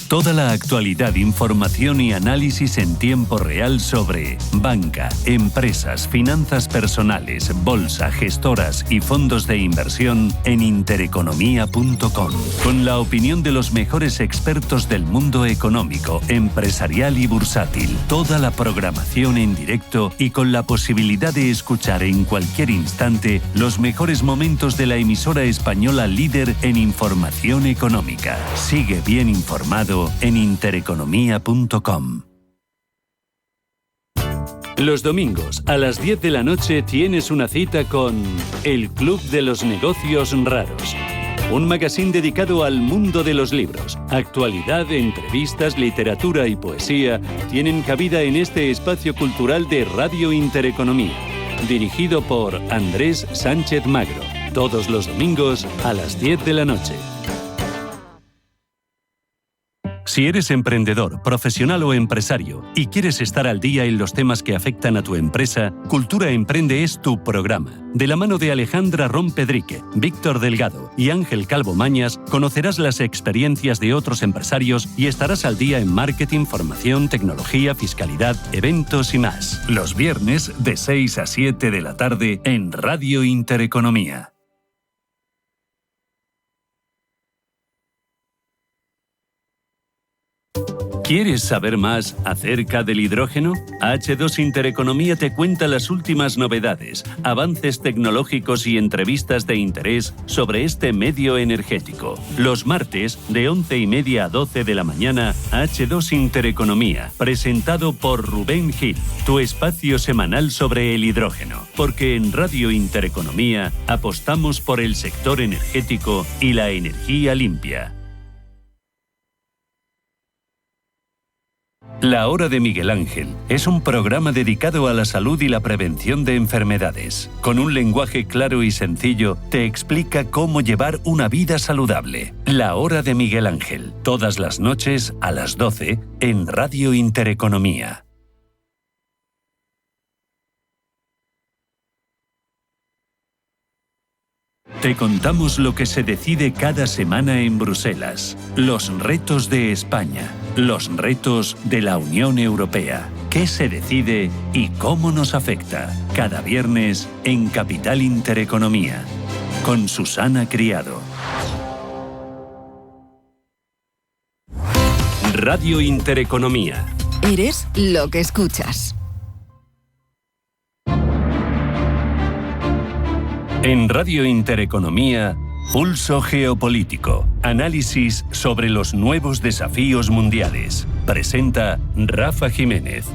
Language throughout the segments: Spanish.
Toda la actualidad, información y análisis en tiempo real sobre banca, empresas, finanzas personales, bolsa, gestoras y fondos de inversión en intereconomía.com. Con la opinión de los mejores expertos del mundo económico, empresarial y bursátil. Toda la programación en directo y con la posibilidad de escuchar en cualquier instante los mejores momentos de la emisora española líder en información económica. Sigue bien informado en intereconomía.com. Los domingos a las 10 de la noche tienes una cita con El Club de los Negocios Raros. Un magazine dedicado al mundo de los libros. Actualidad, entrevistas, literatura y poesía tienen cabida en este espacio cultural de Radio Intereconomía. Dirigido por Andrés Sánchez Magro. Todos los domingos a las 10 de la noche. Si eres emprendedor, profesional o empresario y quieres estar al día en los temas que afectan a tu empresa, Cultura Emprende es tu programa. De la mano de Alejandra Rompedrique, Víctor Delgado y Ángel Calvo Mañas, conocerás las experiencias de otros empresarios y estarás al día en marketing, formación, tecnología, fiscalidad, eventos y más. Los viernes de 6 a 7 de la tarde en Radio Intereconomía. ¿Quieres saber más acerca del hidrógeno? H2 Intereconomía te cuenta las últimas novedades, avances tecnológicos y entrevistas de interés sobre este medio energético. Los martes, de 11:30 a 12 de la mañana, H2 Intereconomía, presentado por Rubén Gil, tu espacio semanal sobre el hidrógeno. Porque en Radio Intereconomía apostamos por el sector energético y la energía limpia. La Hora de Miguel Ángel es un programa dedicado a la salud y la prevención de enfermedades. Con un lenguaje claro y sencillo, te explica cómo llevar una vida saludable. La Hora de Miguel Ángel, todas las noches a las 12 en Radio Intereconomía. Te contamos lo que se decide cada semana en Bruselas, los retos de España, los retos de la Unión Europea, qué se decide y cómo nos afecta. Cada viernes en Capital Intereconomía, con Susana Criado. Radio Intereconomía. Eres lo que escuchas. En Radio Intereconomía, Pulso Geopolítico. Análisis sobre los nuevos desafíos mundiales. Presenta Rafa Jiménez.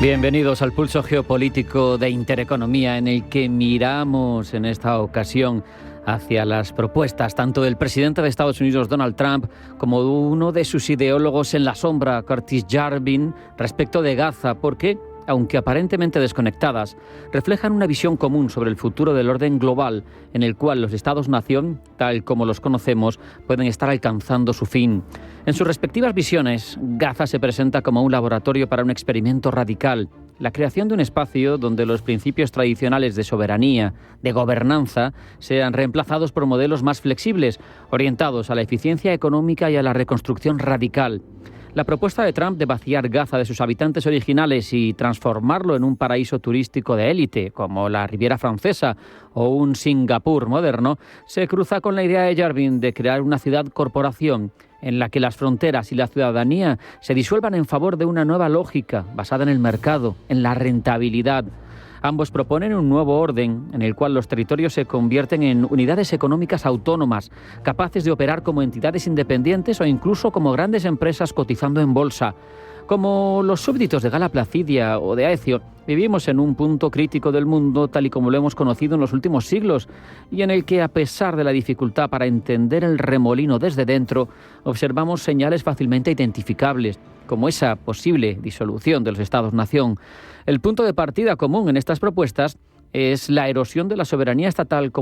Bienvenidos al Pulso Geopolítico de Intereconomía, en el que miramos en esta ocasión hacia las propuestas tanto del presidente de Estados Unidos, Donald Trump, como de uno de sus ideólogos en la sombra, Curtis Yarvin, respecto de Gaza, porque, aunque aparentemente desconectadas, reflejan una visión común sobre el futuro del orden global en el cual los Estados-nación, tal como los conocemos, pueden estar alcanzando su fin. En sus respectivas visiones, Gaza se presenta como un laboratorio para un experimento radical, la creación de un espacio donde los principios tradicionales de soberanía, de gobernanza, sean reemplazados por modelos más flexibles, orientados a la eficiencia económica y a la reconstrucción radical. La propuesta de Trump de vaciar Gaza de sus habitantes originales y transformarlo en un paraíso turístico de élite, como la Riviera Francesa o un Singapur moderno, se cruza con la idea de Yarvin de crear una ciudad-corporación en la que las fronteras y la ciudadanía se disuelvan en favor de una nueva lógica basada en el mercado, en la rentabilidad. Ambos proponen un nuevo orden en el cual los territorios se convierten en unidades económicas autónomas, capaces de operar como entidades independientes o incluso como grandes empresas cotizando en bolsa. Como los súbditos de Gala Placidia o de Aecio, vivimos en un punto crítico del mundo tal y como lo hemos conocido en los últimos siglos y en el que, a pesar de la dificultad para entender el remolino desde dentro, observamos señales fácilmente identificables, como esa posible disolución de los Estados-nación. El punto de partida común en estas propuestas es la erosión de la soberanía estatal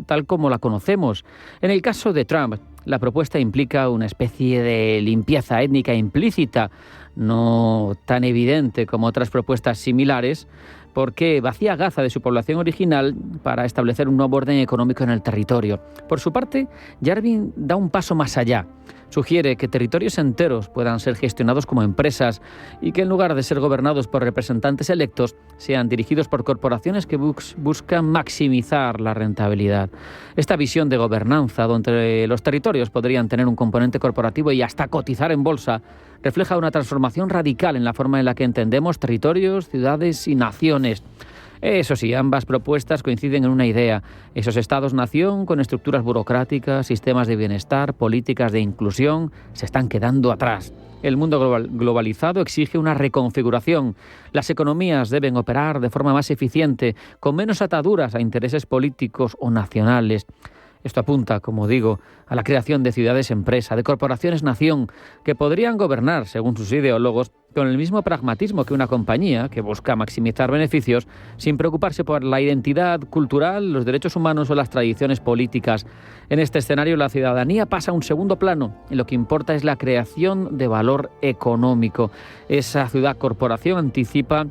tal como la conocemos. En el caso de Trump, la propuesta implica una especie de limpieza étnica implícita, no tan evidente como otras propuestas similares, porque vacía Gaza de su población original para establecer un nuevo orden económico en el territorio. Por su parte, Yarbin da un paso más allá. Sugiere que territorios enteros puedan ser gestionados como empresas y que en lugar de ser gobernados por representantes electos, sean dirigidos por corporaciones que buscan maximizar la rentabilidad. Esta visión de gobernanza, donde los territorios podrían tener un componente corporativo y hasta cotizar en bolsa, refleja una transformación radical en la forma en la que entendemos territorios, ciudades y naciones. Eso sí, ambas propuestas coinciden en una idea: esos estados-nación con estructuras burocráticas, sistemas de bienestar, políticas de inclusión, se están quedando atrás. El mundo globalizado exige una reconfiguración. Las economías deben operar de forma más eficiente, con menos ataduras a intereses políticos o nacionales. Esto apunta, como digo, a la creación de ciudades-empresa, de corporaciones-nación, que podrían gobernar, según sus ideólogos, con el mismo pragmatismo que una compañía que busca maximizar beneficios sin preocuparse por la identidad cultural, los derechos humanos o las tradiciones políticas. En este escenario, la ciudadanía pasa a un segundo plano y lo que importa es la creación de valor económico. Esa ciudad-corporación anticipa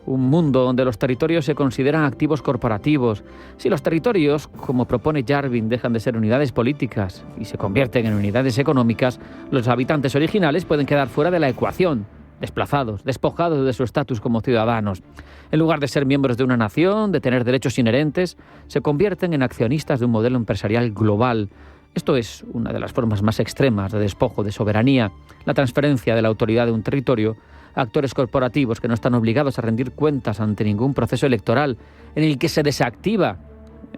un mundo donde los territorios se consideran activos corporativos. Si los territorios, como propone Yarbin, dejan de ser unidades políticas y se convierten en unidades económicas, los habitantes originales pueden quedar fuera de la ecuación, desplazados, despojados de su estatus como ciudadanos. En lugar de ser miembros de una nación, de tener derechos inherentes, se convierten en accionistas de un modelo empresarial global. Esto es una de las formas más extremas de despojo de soberanía, la transferencia de la autoridad de un territorio a actores corporativos que no están obligados a rendir cuentas ante ningún proceso electoral, en el que se desactiva,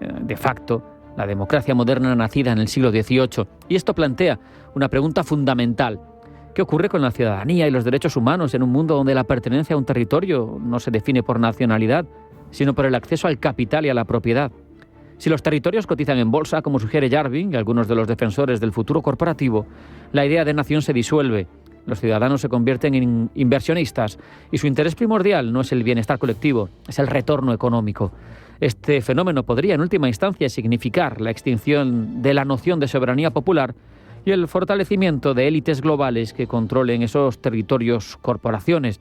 de facto, la democracia moderna nacida en el siglo XVIII. Y esto plantea una pregunta fundamental: ¿qué ocurre con la ciudadanía y los derechos humanos en un mundo donde la pertenencia a un territorio no se define por nacionalidad, sino por el acceso al capital y a la propiedad? Si los territorios cotizan en bolsa, como sugiere Yarbin y algunos de los defensores del futuro corporativo, la idea de nación se disuelve. Los ciudadanos se convierten en inversionistas y su interés primordial no es el bienestar colectivo, es el retorno económico. Este fenómeno podría en última instancia significar la extinción de la noción de soberanía popular y el fortalecimiento de élites globales que controlen esos territorios corporaciones.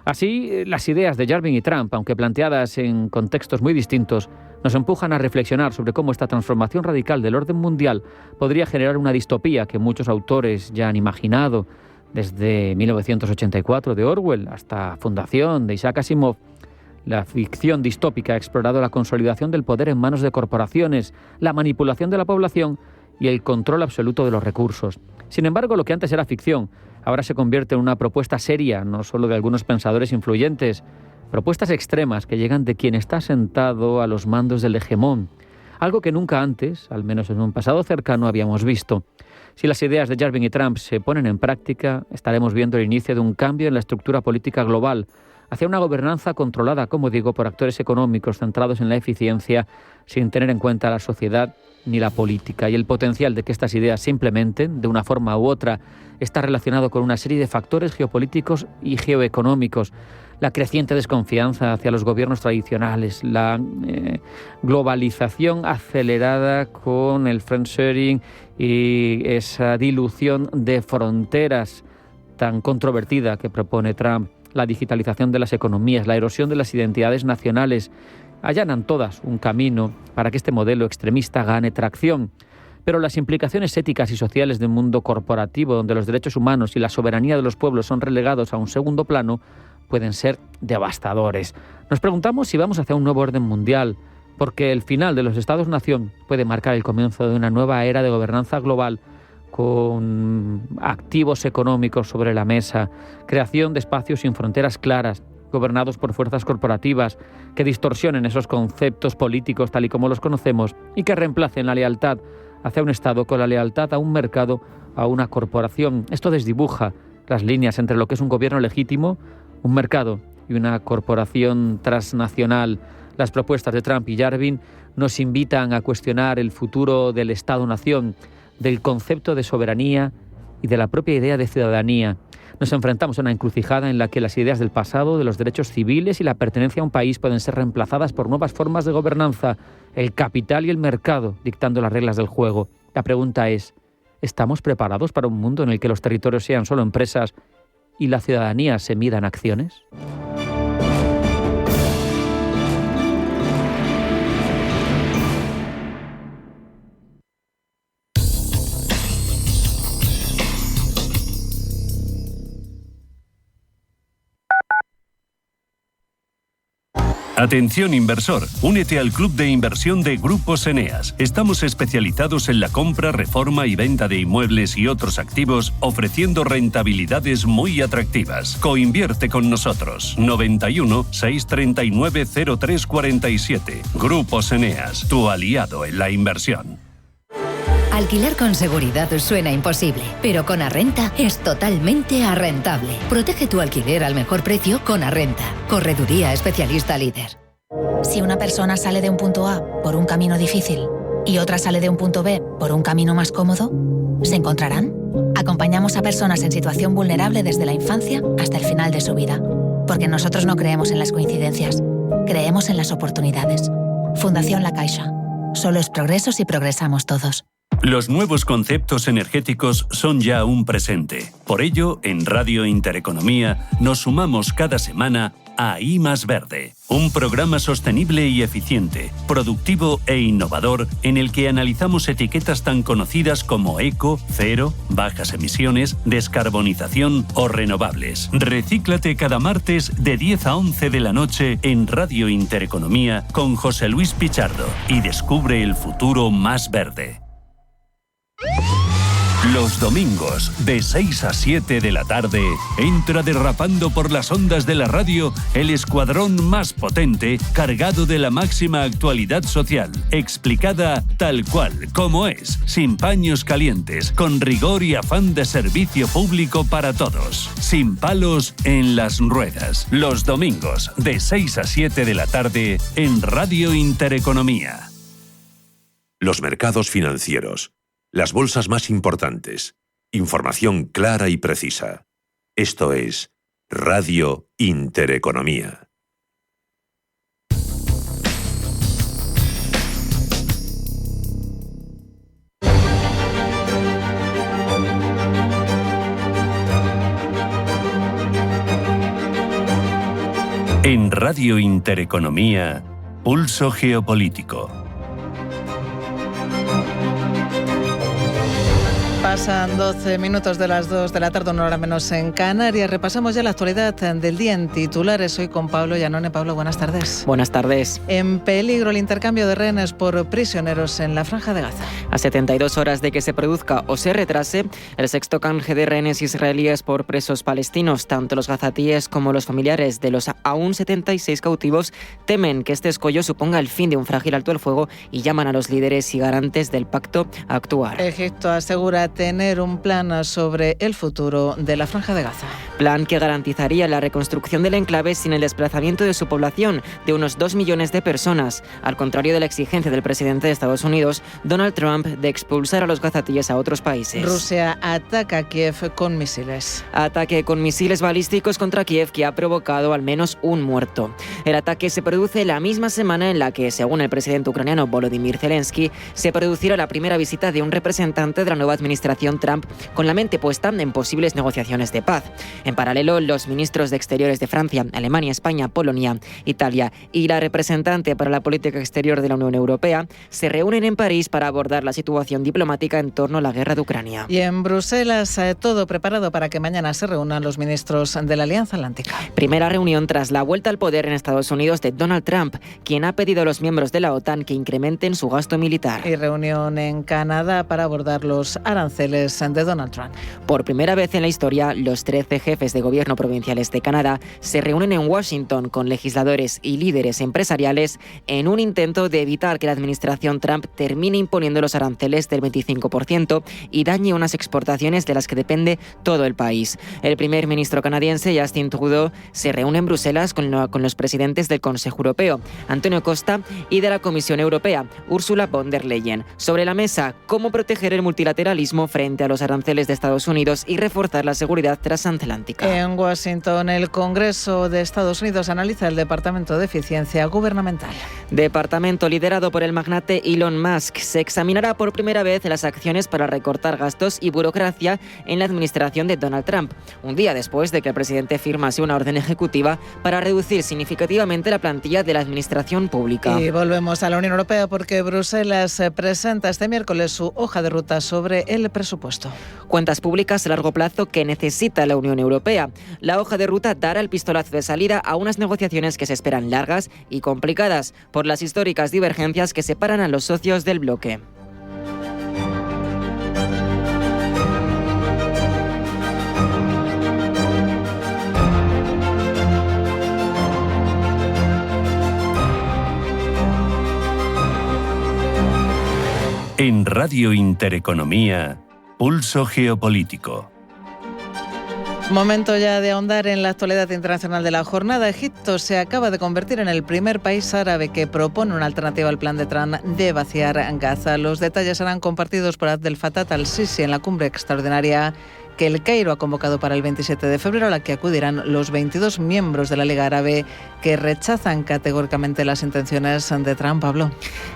Así, las ideas de Yarbin y Trump, aunque planteadas en contextos muy distintos, nos empujan a reflexionar sobre cómo esta transformación radical del orden mundial podría generar una distopía que muchos autores ya han imaginado, desde 1984 de Orwell hasta Fundación de Isaac Asimov. La ficción distópica ha explorado la consolidación del poder en manos de corporaciones, la manipulación de la población y el control absoluto de los recursos. Sin embargo, lo que antes era ficción ahora se convierte en una propuesta seria, no solo de algunos pensadores influyentes, propuestas extremas que llegan de quien está sentado a los mandos del hegemón, algo que nunca antes, al menos en un pasado cercano, habíamos visto. Si las ideas de Yarbin y Trump se ponen en práctica, estaremos viendo el inicio de un cambio en la estructura política global, hacia una gobernanza controlada, como digo, por actores económicos centrados en la eficiencia, sin tener en cuenta la sociedad ni la política. Y el potencial de que estas ideas se implementen, de una forma u otra, está relacionado con una serie de factores geopolíticos y geoeconómicos. La creciente desconfianza hacia los gobiernos tradicionales, la globalización acelerada con el friendsharing y esa dilución de fronteras tan controvertida que propone Trump, la digitalización de las economías, la erosión de las identidades nacionales, allanan todas un camino para que este modelo extremista gane tracción. Pero las implicaciones éticas y sociales de un mundo corporativo donde los derechos humanos y la soberanía de los pueblos son relegados a un segundo plano pueden ser devastadores. Nos preguntamos si vamos hacia un nuevo orden mundial, porque el final de los Estados-nación puede marcar el comienzo de una nueva era de gobernanza global con activos económicos sobre la mesa, creación de espacios sin fronteras claras, gobernados por fuerzas corporativas que distorsionen esos conceptos políticos tal y como los conocemos y que reemplacen la lealtad hacia un Estado con la lealtad a un mercado, a una corporación. Esto desdibuja las líneas entre lo que es un gobierno legítimo, un mercado y una corporación transnacional. Las propuestas de Trump y Yarbin nos invitan a cuestionar el futuro del Estado-nación, del concepto de soberanía y de la propia idea de ciudadanía. Nos enfrentamos a una encrucijada en la que las ideas del pasado, de los derechos civiles y la pertenencia a un país pueden ser reemplazadas por nuevas formas de gobernanza, el capital y el mercado dictando las reglas del juego. La pregunta es, ¿estamos preparados para un mundo en el que los territorios sean solo empresas y la ciudadanía se mida en acciones? Atención inversor, únete al club de inversión de Grupos Eneas. Estamos especializados en la compra, reforma y venta de inmuebles y otros activos, ofreciendo rentabilidades muy atractivas. Coinvierte con nosotros. 91 639 0347. Grupos Eneas, tu aliado en la inversión. Alquilar con seguridad suena imposible, pero con Arrenta es totalmente arrentable. Protege tu alquiler al mejor precio con Arrenta. Correduría especialista líder. Si una persona sale de un punto A por un camino difícil y otra sale de un punto B por un camino más cómodo, ¿se encontrarán? Acompañamos a personas en situación vulnerable desde la infancia hasta el final de su vida. Porque nosotros no creemos en las coincidencias, creemos en las oportunidades. Fundación La Caixa. Solo es progreso si progresamos todos. Los nuevos conceptos energéticos son ya un presente. Por ello, en Radio Intereconomía nos sumamos cada semana a I Más Verde, un programa sostenible y eficiente, productivo e innovador en el que analizamos etiquetas tan conocidas como eco, cero, bajas emisiones, descarbonización o renovables. Recíclate cada martes de 10 a 11 de la noche en Radio Intereconomía con José Luis Pichardo y descubre el futuro más verde. Los domingos, de 6 a 7 de la tarde, entra derrapando por las ondas de la radio el escuadrón más potente, cargado de la máxima actualidad social, explicada tal cual, como es, sin paños calientes, con rigor y afán de servicio público para todos, sin palos en las ruedas. Los domingos, de 6 a 7 de la tarde, en Radio Intereconomía. Los mercados financieros. Las bolsas más importantes. Información clara y precisa. Esto es Radio Intereconomía. En Radio Intereconomía, Pulso Geopolítico. Pasan 12 minutos de las 2 de la tarde, una hora menos en Canarias. Repasamos ya la actualidad del día en titulares. Hoy con Pablo Llanone. Pablo, buenas tardes. Buenas tardes. En peligro el intercambio de rehenes por prisioneros en la Franja de Gaza. A 72 horas de que se produzca o se retrase el sexto canje de rehenes israelíes por presos palestinos, tanto los gazatíes como los familiares de los aún 76 cautivos temen que este escollo suponga el fin de un frágil alto el fuego y llaman a los líderes y garantes del pacto a actuar. Egipto asegura tener un plan sobre el futuro de la Franja de Gaza. Plan que garantizaría la reconstrucción del enclave sin el desplazamiento de su población, de unos 2 millones de personas, al contrario de la exigencia del presidente de Estados Unidos, Donald Trump, de expulsar a los gazatíes a otros países. Rusia ataca a Kiev con misiles. Ataque con misiles balísticos contra Kiev que ha provocado al menos un muerto. El ataque se produce la misma semana en la que, según el presidente ucraniano Volodymyr Zelensky, se producirá la primera visita de un representante de la nueva administración Trump con la mente puesta en posibles negociaciones de paz. En paralelo, los ministros de Exteriores de Francia, Alemania, España, Polonia, Italia y la representante para la política exterior de la Unión Europea se reúnen en París para abordar la situación diplomática en torno a la guerra de Ucrania. Y en Bruselas, todo preparado para que mañana se reúnan los ministros de la Alianza Atlántica. Primera reunión tras la vuelta al poder en Estados Unidos de Donald Trump, quien ha pedido a los miembros de la OTAN que incrementen su gasto militar. Y reunión en Canadá para abordar los aranceles de Donald Trump. Por primera vez en la historia, los 13 jefes de gobierno provinciales de Canadá se reúnen en Washington con legisladores y líderes empresariales en un intento de evitar que la administración Trump termine imponiendo los aranceles del 25% y dañe unas exportaciones de las que depende todo el país. El primer ministro canadiense, Justin Trudeau, se reúne en Bruselas con los presidentes del Consejo Europeo, Antonio Costa, y de la Comisión Europea, Ursula von der Leyen. Sobre la mesa, cómo proteger el multilateralismo frente a los aranceles de Estados Unidos y reforzar la seguridad transatlántica. En Washington, el Congreso de Estados Unidos analiza el Departamento de Eficiencia Gubernamental. Departamento liderado por el magnate Elon Musk. Se examinará por primera vez las acciones para recortar gastos y burocracia en la administración de Donald Trump, un día después de que el presidente firmase una orden ejecutiva para reducir significativamente la plantilla de la administración pública. Y volvemos a la Unión Europea porque Bruselas presenta este miércoles su hoja de ruta sobre el presupuesto. Cuentas públicas a largo plazo que necesita la Unión Europea Europea. La hoja de ruta dará el pistolazo de salida a unas negociaciones que se esperan largas y complicadas por las históricas divergencias que separan a los socios del bloque. En Radio Intereconomía, Pulso Geopolítico. Momento ya de ahondar en la actualidad internacional de la jornada. Egipto se acaba de convertir en el primer país árabe que propone una alternativa al plan de Trump de vaciar Gaza. Los detalles serán compartidos por Abdel Fattah al-Sisi en la cumbre extraordinaria que el Cairo ha convocado para el 27 de febrero, a la que acudirán los 22 miembros de la Liga Árabe que rechazan categóricamente las intenciones de Trump. Pablo.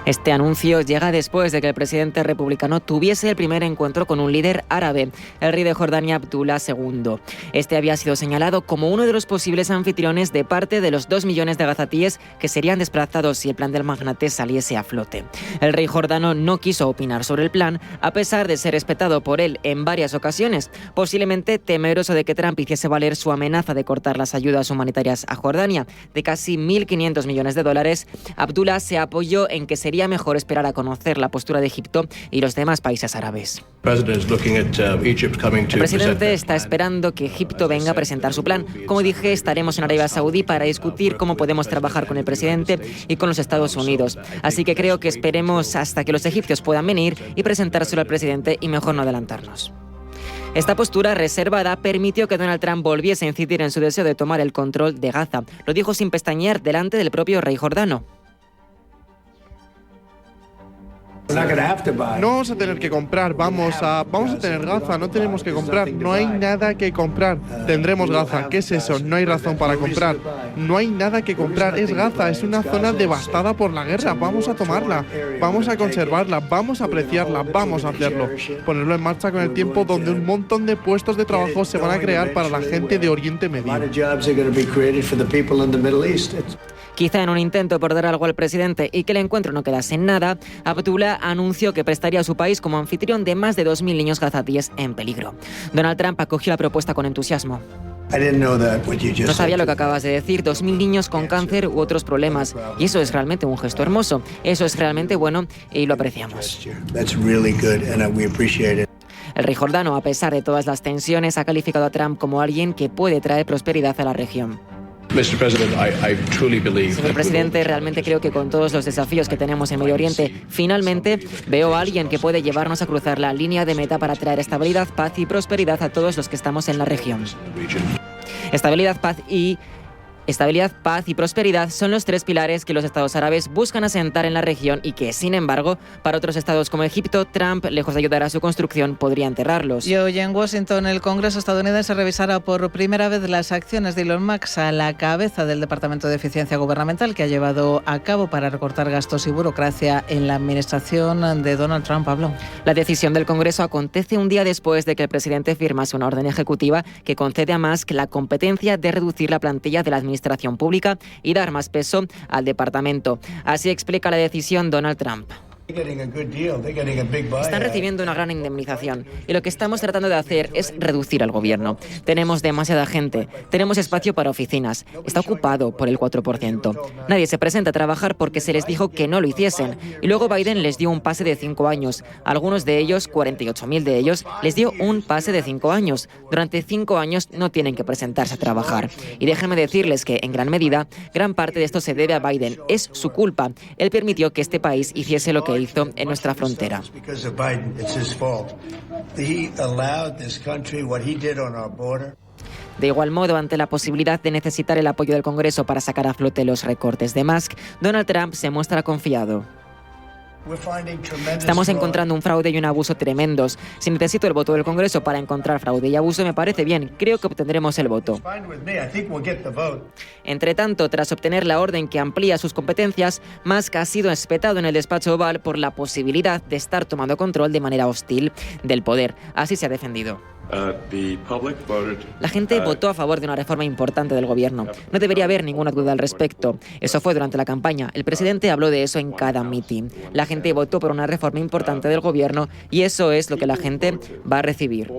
Este anuncio llega después de que el presidente republicano tuviese el primer encuentro con un líder árabe, el rey de Jordania Abdullah II. Este había sido señalado como uno de los posibles anfitriones de parte de los 2 millones de gazatíes que serían desplazados si el plan del magnate saliese a flote. El rey jordano no quiso opinar sobre el plan, a pesar de ser respetado por él en varias ocasiones, posiblemente temeroso de que Trump hiciese valer su amenaza de cortar las ayudas humanitarias a Jordania de casi 1.500 millones de dólares. Abdullah se apoyó en que sería mejor esperar a conocer la postura de Egipto y los demás países árabes. El presidente está esperando que Egipto venga a presentar su plan. Como dije, estaremos en Arabia Saudí para discutir cómo podemos trabajar con el presidente y con los Estados Unidos. Así que creo que esperemos hasta que los egipcios puedan venir y presentárselo al presidente y mejor no adelantarnos. Esta postura reservada permitió que Donald Trump volviese a incidir en su deseo de tomar el control de Gaza. Lo dijo sin pestañear delante del propio rey jordano. No vamos a tener que comprar, vamos a tener Gaza, no tenemos que comprar, no hay nada que comprar, tendremos Gaza. ¿Qué es eso? No hay razón para comprar, no hay nada que comprar, es Gaza, es una zona devastada por la guerra, vamos a tomarla, vamos a conservarla, vamos a apreciarla, vamos a hacerlo, ponerlo en marcha con el tiempo, donde un montón de puestos de trabajo se van a crear para la gente de Oriente Medio. Quizá en un intento por dar algo al presidente y que el encuentro no quedase en nada, Abdullah anunció que prestaría a su país como anfitrión de más de 2.000 niños gazatíes en peligro. Donald Trump acogió la propuesta con entusiasmo. No sabía lo que acabas de decir, 2.000 niños con cáncer u otros problemas. Y eso es realmente un gesto hermoso, eso es realmente bueno y lo apreciamos. El rey jordano, a pesar de todas las tensiones, ha calificado a Trump como alguien que puede traer prosperidad a la región. Señor presidente, realmente creo que con todos los desafíos que tenemos en Medio Oriente, finalmente veo a alguien que puede llevarnos a cruzar la línea de meta para traer estabilidad, paz y prosperidad a todos los que estamos en la región. Estabilidad, paz y prosperidad son los 3 pilares que los estados árabes buscan asentar en la región y que, sin embargo, para otros estados como Egipto, Trump, lejos de ayudar a su construcción, podría enterrarlos. Y hoy en Washington, el Congreso estadounidense revisará por primera vez las acciones de Elon Musk a la cabeza del Departamento de Eficiencia Gubernamental que ha llevado a cabo para recortar gastos y burocracia en la administración de Donald Trump. Pablo. La decisión del Congreso acontece un día después de que el presidente firmase una orden ejecutiva que concede a Musk la competencia de reducir la plantilla de la administración pública y dar más peso al departamento. Así explica la decisión Donald Trump. Están recibiendo una gran indemnización y lo que estamos tratando de hacer es reducir al gobierno. Tenemos demasiada gente, tenemos espacio para oficinas, está ocupado por el 4%. Nadie se presenta a trabajar porque se les dijo que no lo hiciesen y luego Biden les dio un pase de 5 años. Algunos de ellos, 48.000 de ellos, les dio un pase de 5 años. Durante 5 años no tienen que presentarse a trabajar. Y déjenme decirles que, en gran medida, gran parte de esto se debe a Biden. Es su culpa. Él permitió que este país hiciese lo que hizo en nuestra frontera. De igual modo, ante la posibilidad de necesitar el apoyo del Congreso para sacar a flote los recortes de Musk, Donald Trump se muestra confiado. Estamos encontrando un fraude y un abuso tremendos. Si necesito el voto del Congreso para encontrar fraude y abuso, me parece bien. Creo que obtendremos el voto. Entre tanto, tras obtener la orden que amplía sus competencias, Musk ha sido espetado en el despacho Oval por la posibilidad de estar tomando control de manera hostil del poder. Así se ha defendido. La gente votó a favor de una reforma importante del gobierno. No debería haber ninguna duda al respecto. Eso fue durante la campaña. El presidente habló de eso en cada mitin. La gente votó por una reforma importante del gobierno y eso es lo que la gente va a recibir.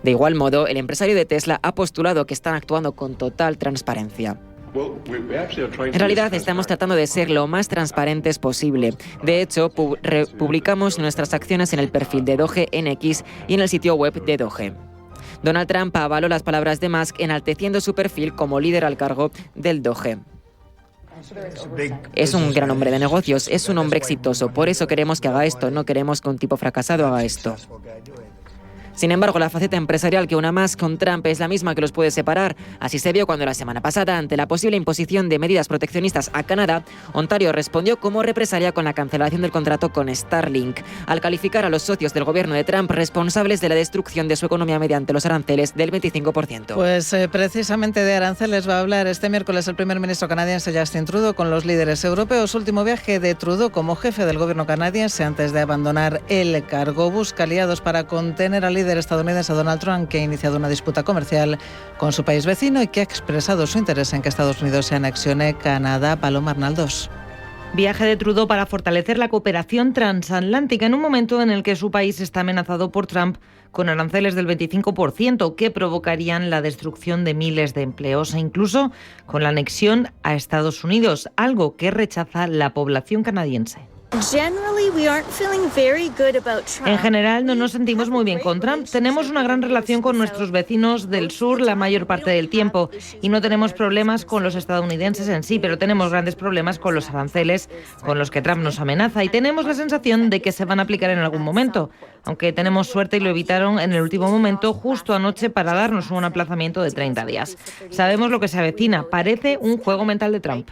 De igual modo, el empresario de Tesla ha postulado que están actuando con total transparencia. En realidad estamos tratando de ser lo más transparentes posible. De hecho, publicamos nuestras acciones en el perfil de Doge en X y en el sitio web de Doge. Donald Trump avaló las palabras de Musk enalteciendo su perfil como líder al cargo del Doge. Es un gran hombre de negocios, es un hombre exitoso, por eso queremos que haga esto, no queremos que un tipo fracasado haga esto. Sin embargo, la faceta empresarial que una más con Trump es la misma que los puede separar. Así se vio cuando la semana pasada, ante la posible imposición de medidas proteccionistas a Canadá, Ontario respondió como represalia con la cancelación del contrato con Starlink, al calificar a los socios del gobierno de Trump responsables de la destrucción de su economía mediante los aranceles del 25%. Pues precisamente de aranceles va a hablar este miércoles el primer ministro canadiense Justin Trudeau con los líderes europeos. Último viaje de Trudeau como jefe del gobierno canadiense antes de abandonar el cargo. Busca aliados para contener al líder estadounidense Donald Trump, que ha iniciado una disputa comercial con su país vecino y que ha expresado su interés en que Estados Unidos se anexione Canadá. Paloma Arnaldos. Viaje de Trudeau para fortalecer la cooperación transatlántica en un momento en el que su país está amenazado por Trump con aranceles del 25% que provocarían la destrucción de miles de empleos e incluso con la anexión a Estados Unidos, algo que rechaza la población canadiense. En general no nos sentimos muy bien con Trump. Tenemos una gran relación con nuestros vecinos del sur la mayor parte del tiempo y no tenemos problemas con los estadounidenses en sí, pero tenemos grandes problemas con los aranceles con los que Trump nos amenaza y tenemos la sensación de que se van a aplicar en algún momento, aunque tenemos suerte y lo evitaron en el último momento, justo anoche, para darnos un aplazamiento de 30 días. Sabemos lo que se avecina. Parece un juego mental de Trump.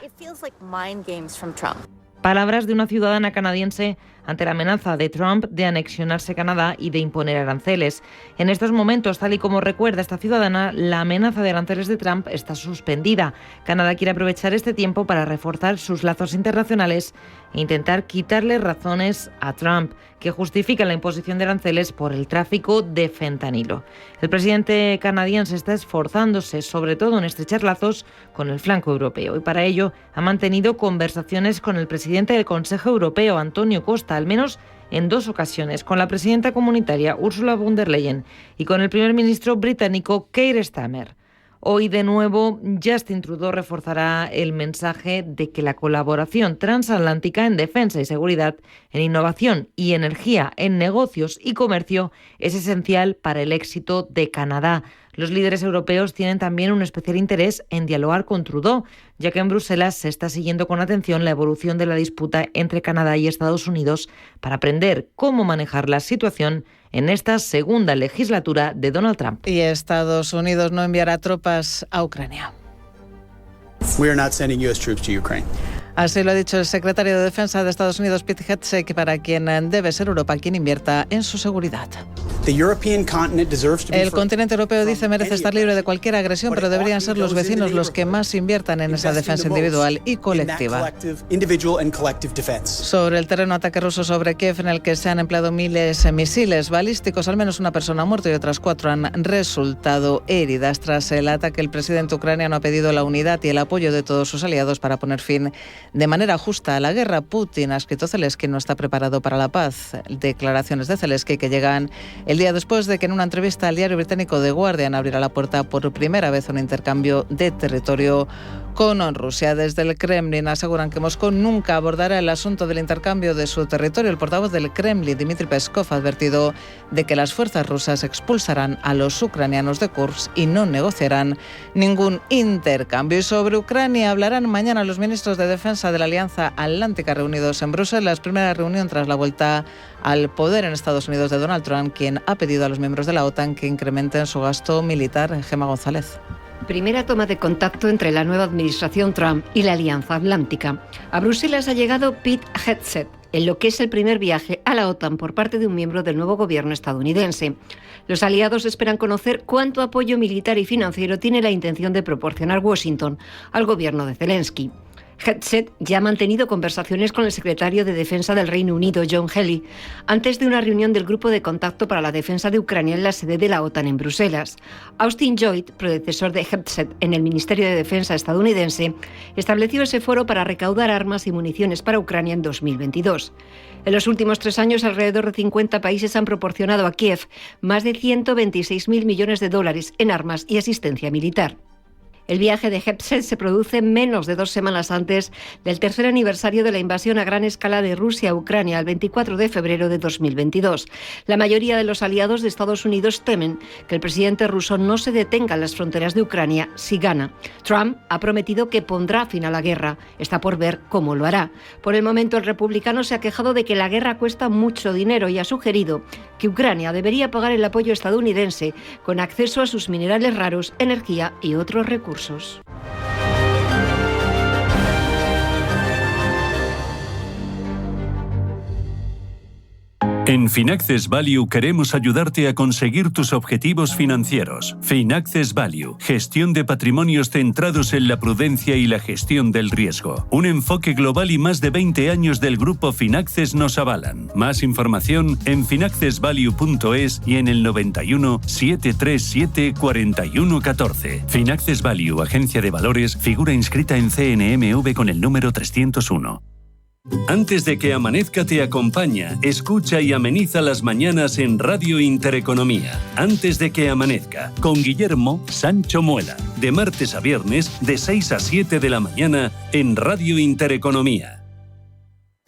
Palabras de una ciudadana canadiense ante la amenaza de Trump de anexionarse Canadá y de imponer aranceles. En estos momentos, tal y como recuerda esta ciudadana, la amenaza de aranceles de Trump está suspendida. Canadá quiere aprovechar este tiempo para reforzar sus lazos internacionales e intentar quitarle razones a Trump, que justifica la imposición de aranceles por el tráfico de fentanilo. El presidente canadiense está esforzándose, sobre todo en estrechar lazos con el flanco europeo, y para ello ha mantenido conversaciones con el presidente del Consejo Europeo, Antonio Costa, al menos en 2 ocasiones, con la presidenta comunitaria Ursula von der Leyen y con el primer ministro británico Keir Starmer. Hoy, de nuevo, Justin Trudeau reforzará el mensaje de que la colaboración transatlántica en defensa y seguridad, en innovación y energía, en negocios y comercio es esencial para el éxito de Canadá. Los líderes europeos tienen también un especial interés en dialogar con Trudeau, ya que en Bruselas se está siguiendo con atención la evolución de la disputa entre Canadá y Estados Unidos para aprender cómo manejar la situación en esta segunda legislatura de Donald Trump. Y Estados Unidos no enviará tropas a Ucrania. We are not sending U.S. troops to Ukraine. Así lo ha dicho el secretario de Defensa de Estados Unidos, Pete Hegseth, para quien debe ser Europa quien invierta en su seguridad. El continente europeo, dice, merece estar libre de cualquier agresión, pero deberían ser los vecinos los que más inviertan en esa defensa individual y colectiva. Sobre el terreno, ataque ruso sobre Kiev, en el que se han empleado miles de misiles balísticos, al menos una persona ha muerto y otras 4 han resultado heridas. Tras el ataque, el presidente ucraniano ha pedido la unidad y el apoyo de todos sus aliados para poner fin de manera justa a la guerra. Putin ha escrito: Zelensky no está preparado para la paz. Declaraciones de Zelensky que llegan el día después de que en una entrevista al diario británico The Guardian abriera la puerta por primera vez a un intercambio de territorio con Rusia. Desde el Kremlin aseguran que Moscú nunca abordará el asunto del intercambio de su territorio. El portavoz del Kremlin, Dmitry Peskov, ha advertido de que las fuerzas rusas expulsarán a los ucranianos de Kursk y no negociarán ningún intercambio. Y sobre Ucrania hablarán mañana los ministros de Defensa de la Alianza Atlántica reunidos en Bruselas, primera reunión tras la vuelta al poder en Estados Unidos de Donald Trump, quien ha pedido a los miembros de la OTAN que incrementen su gasto militar. Gemma González. Primera toma de contacto entre la nueva administración Trump y la Alianza Atlántica. A Bruselas ha llegado Pete Hegseth, en lo que es el primer viaje a la OTAN por parte de un miembro del nuevo gobierno estadounidense. Los aliados esperan conocer cuánto apoyo militar y financiero tiene la intención de proporcionar Washington al gobierno de Zelensky. Hegseth ya ha mantenido conversaciones con el secretario de Defensa del Reino Unido, John Healey, antes de una reunión del Grupo de Contacto para la Defensa de Ucrania en la sede de la OTAN en Bruselas. Austin Lloyd, predecesor de Hegseth en el Ministerio de Defensa estadounidense, estableció ese foro para recaudar armas y municiones para Ucrania en 2022. En los últimos 3 años, alrededor de 50 países han proporcionado a Kiev más de 126.000 millones de dólares en armas y asistencia militar. El viaje de Hegseth se produce menos de 2 semanas antes del tercer aniversario de la invasión a gran escala de Rusia a Ucrania, el 24 de febrero de 2022. La mayoría de los aliados de Estados Unidos temen que el presidente ruso no se detenga en las fronteras de Ucrania si gana. Trump ha prometido que pondrá fin a la guerra. Está por ver cómo lo hará. Por el momento, el republicano se ha quejado de que la guerra cuesta mucho dinero y ha sugerido que Ucrania debería pagar el apoyo estadounidense con acceso a sus minerales raros, energía y otros recursos. En Finaccess Value queremos ayudarte a conseguir tus objetivos financieros. Finaccess Value, gestión de patrimonios centrados en la prudencia y la gestión del riesgo. Un enfoque global y más de 20 años del grupo Finaccess nos avalan. Más información en finaccessvalue.es y en el 91 737 4114. Finaccess Value, agencia de valores, figura inscrita en CNMV con el número 301. Antes de que amanezca te acompaña, escucha y ameniza las mañanas en Radio Intereconomía. Antes de que amanezca, con Guillermo Sancho Muela, de martes a viernes de 6 a 7 de la mañana en Radio Intereconomía.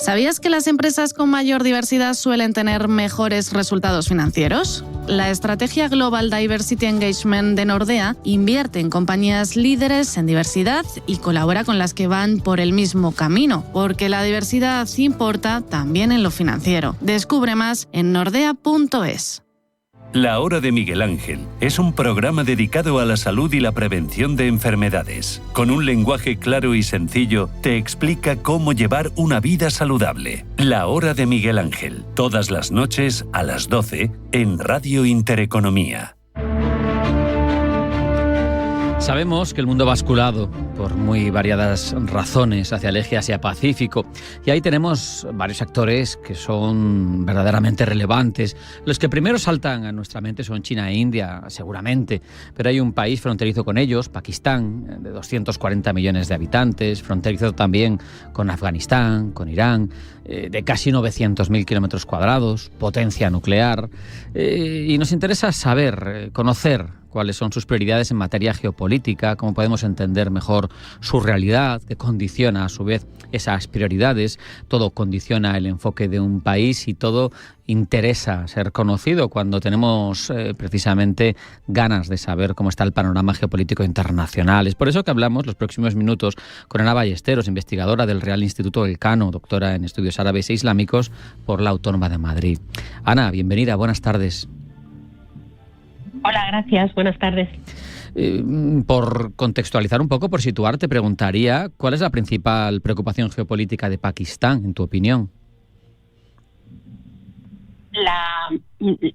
¿Sabías que las empresas con mayor diversidad suelen tener mejores resultados financieros? La estrategia Global Diversity Engagement de Nordea invierte en compañías líderes en diversidad y colabora con las que van por el mismo camino, porque la diversidad importa también en lo financiero. Descubre más en nordea.es. La Hora de Miguel Ángel es un programa dedicado a la salud y la prevención de enfermedades. Con un lenguaje claro y sencillo, te explica cómo llevar una vida saludable. La Hora de Miguel Ángel, todas las noches a las 12 en Radio Intereconomía. Sabemos que el mundo ha basculado por muy variadas razones hacia el eje Asia-Pacífico y ahí tenemos varios actores que son verdaderamente relevantes. Los que primero saltan a nuestra mente son China e India, seguramente, pero hay un país fronterizo con ellos, Pakistán, de 240 millones de habitantes, fronterizo también con Afganistán, con Irán, de casi 900.000 kilómetros cuadrados, potencia nuclear, y nos interesa saber, conocer cuáles son sus prioridades en materia geopolítica, cómo podemos entender mejor su realidad, que condiciona a su vez esas prioridades. Todo condiciona el enfoque de un país y todo interesa ser conocido cuando tenemos precisamente ganas de saber cómo está el panorama geopolítico internacional. Es por eso que hablamos los próximos minutos con Ana Ballesteros, investigadora del Real Instituto Elcano, doctora en estudios árabes e islámicos por la Autónoma de Madrid. Ana, bienvenida, buenas tardes. Hola, gracias. Buenas tardes. Por contextualizar un poco, por situar, te preguntaría, ¿cuál es la principal preocupación geopolítica de Pakistán, en tu opinión?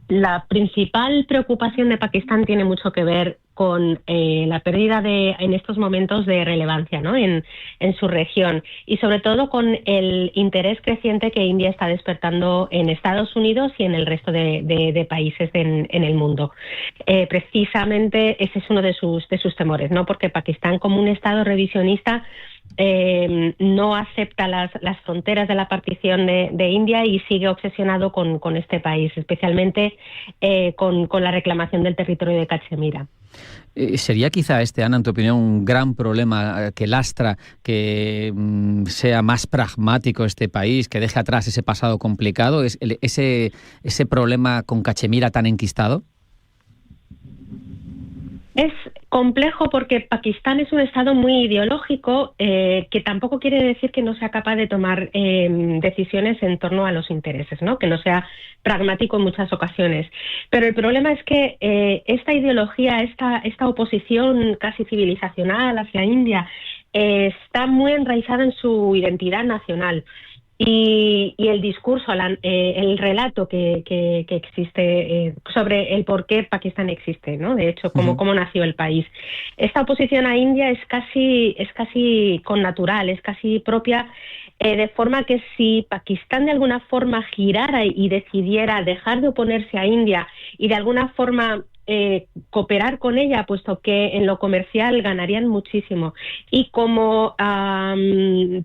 La principal preocupación de Pakistán tiene mucho que ver con la pérdida en estos momentos de relevancia, ¿no? en su región y sobre todo con el interés creciente que India está despertando en Estados Unidos y en el resto de países en el mundo. Precisamente ese es uno de sus temores, ¿no? Porque Pakistán, como un estado revisionista, no acepta las fronteras de la partición de India y sigue obsesionado con este país, especialmente con la reclamación del territorio de Cachemira. ¿Sería quizá Ana, en tu opinión, un gran problema que lastra que sea más pragmático este país, que deje atrás ese pasado complicado, ese problema con Cachemira tan enquistado? Es complejo porque Pakistán es un estado muy ideológico que tampoco quiere decir que no sea capaz de tomar decisiones en torno a los intereses, ¿no? Que no sea pragmático en muchas ocasiones. Pero el problema es que esta ideología, esta oposición casi civilizacional hacia India está muy enraizada en su identidad nacional. Y el discurso, el relato que existe sobre el por qué Pakistán existe, ¿no? De hecho, cómo nació el país. Esta oposición a India es casi connatural, es casi propia, de forma que si Pakistán de alguna forma girara y decidiera dejar de oponerse a India y de alguna forma cooperar con ella, puesto que en lo comercial ganarían muchísimo, y como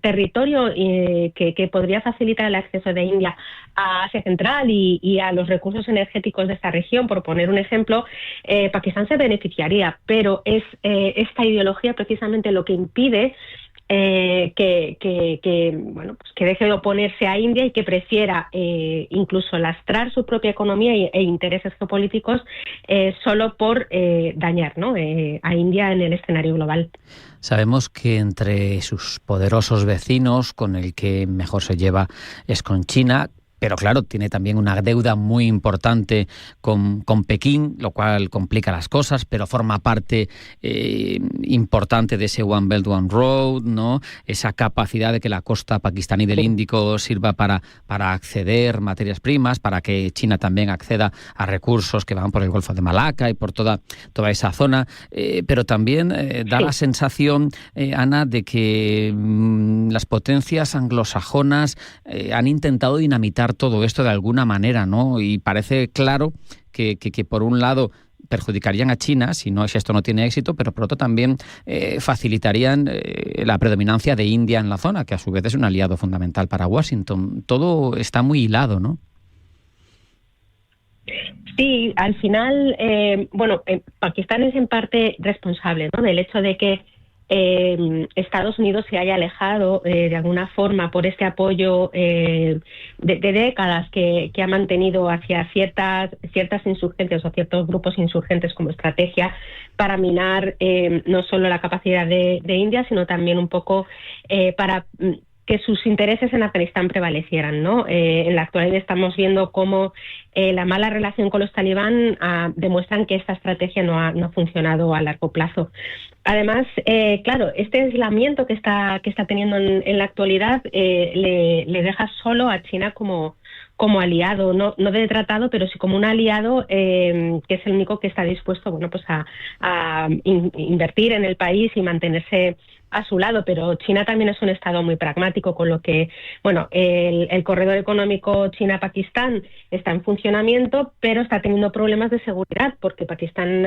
territorio que podría facilitar el acceso de India a Asia Central y a los recursos energéticos de esta región, por poner un ejemplo, Pakistán se beneficiaría, pero es esta ideología precisamente lo que impide que deje de oponerse a India y que prefiera incluso lastrar su propia economía e intereses geopolíticos solo por dañar, ¿no? A India en el escenario global. Sabemos que entre sus poderosos vecinos, con el que mejor se lleva es con China. Pero claro, tiene también una deuda muy importante con Pekín, lo cual complica las cosas, pero forma parte importante de ese One Belt, One Road, ¿no? Esa capacidad de que la costa pakistaní del Índico sirva para acceder a materias primas, para que China también acceda a recursos que van por el Golfo de Malaca y por toda esa zona. Pero también da la sensación, Ana, de que las potencias anglosajonas han intentado dinamitar todo esto de alguna manera, ¿no? Y parece claro que por un lado perjudicarían a China si esto no tiene éxito, pero por otro también facilitarían la predominancia de India en la zona, que a su vez es un aliado fundamental para Washington. Todo está muy hilado, ¿no? Sí, al final, Pakistán es en parte responsable, ¿no? Del hecho de que Estados Unidos se haya alejado de alguna forma por este apoyo de décadas que ha mantenido hacia ciertas insurgentes o ciertos grupos insurgentes como estrategia para minar no solo la capacidad de India, sino también un poco para que sus intereses en Afganistán prevalecieran, ¿no? En la actualidad estamos viendo cómo la mala relación con los talibán demuestran que esta estrategia no ha funcionado a largo plazo. Además, claro, este aislamiento que está teniendo en la actualidad le deja solo a China como aliado, no de tratado, pero sí como un aliado que es el único que está dispuesto, a invertir en el país y mantenerse a su lado. Pero China también es un estado muy pragmático, con lo que, el corredor económico China-Pakistán está en funcionamiento, pero está teniendo problemas de seguridad, porque Pakistán,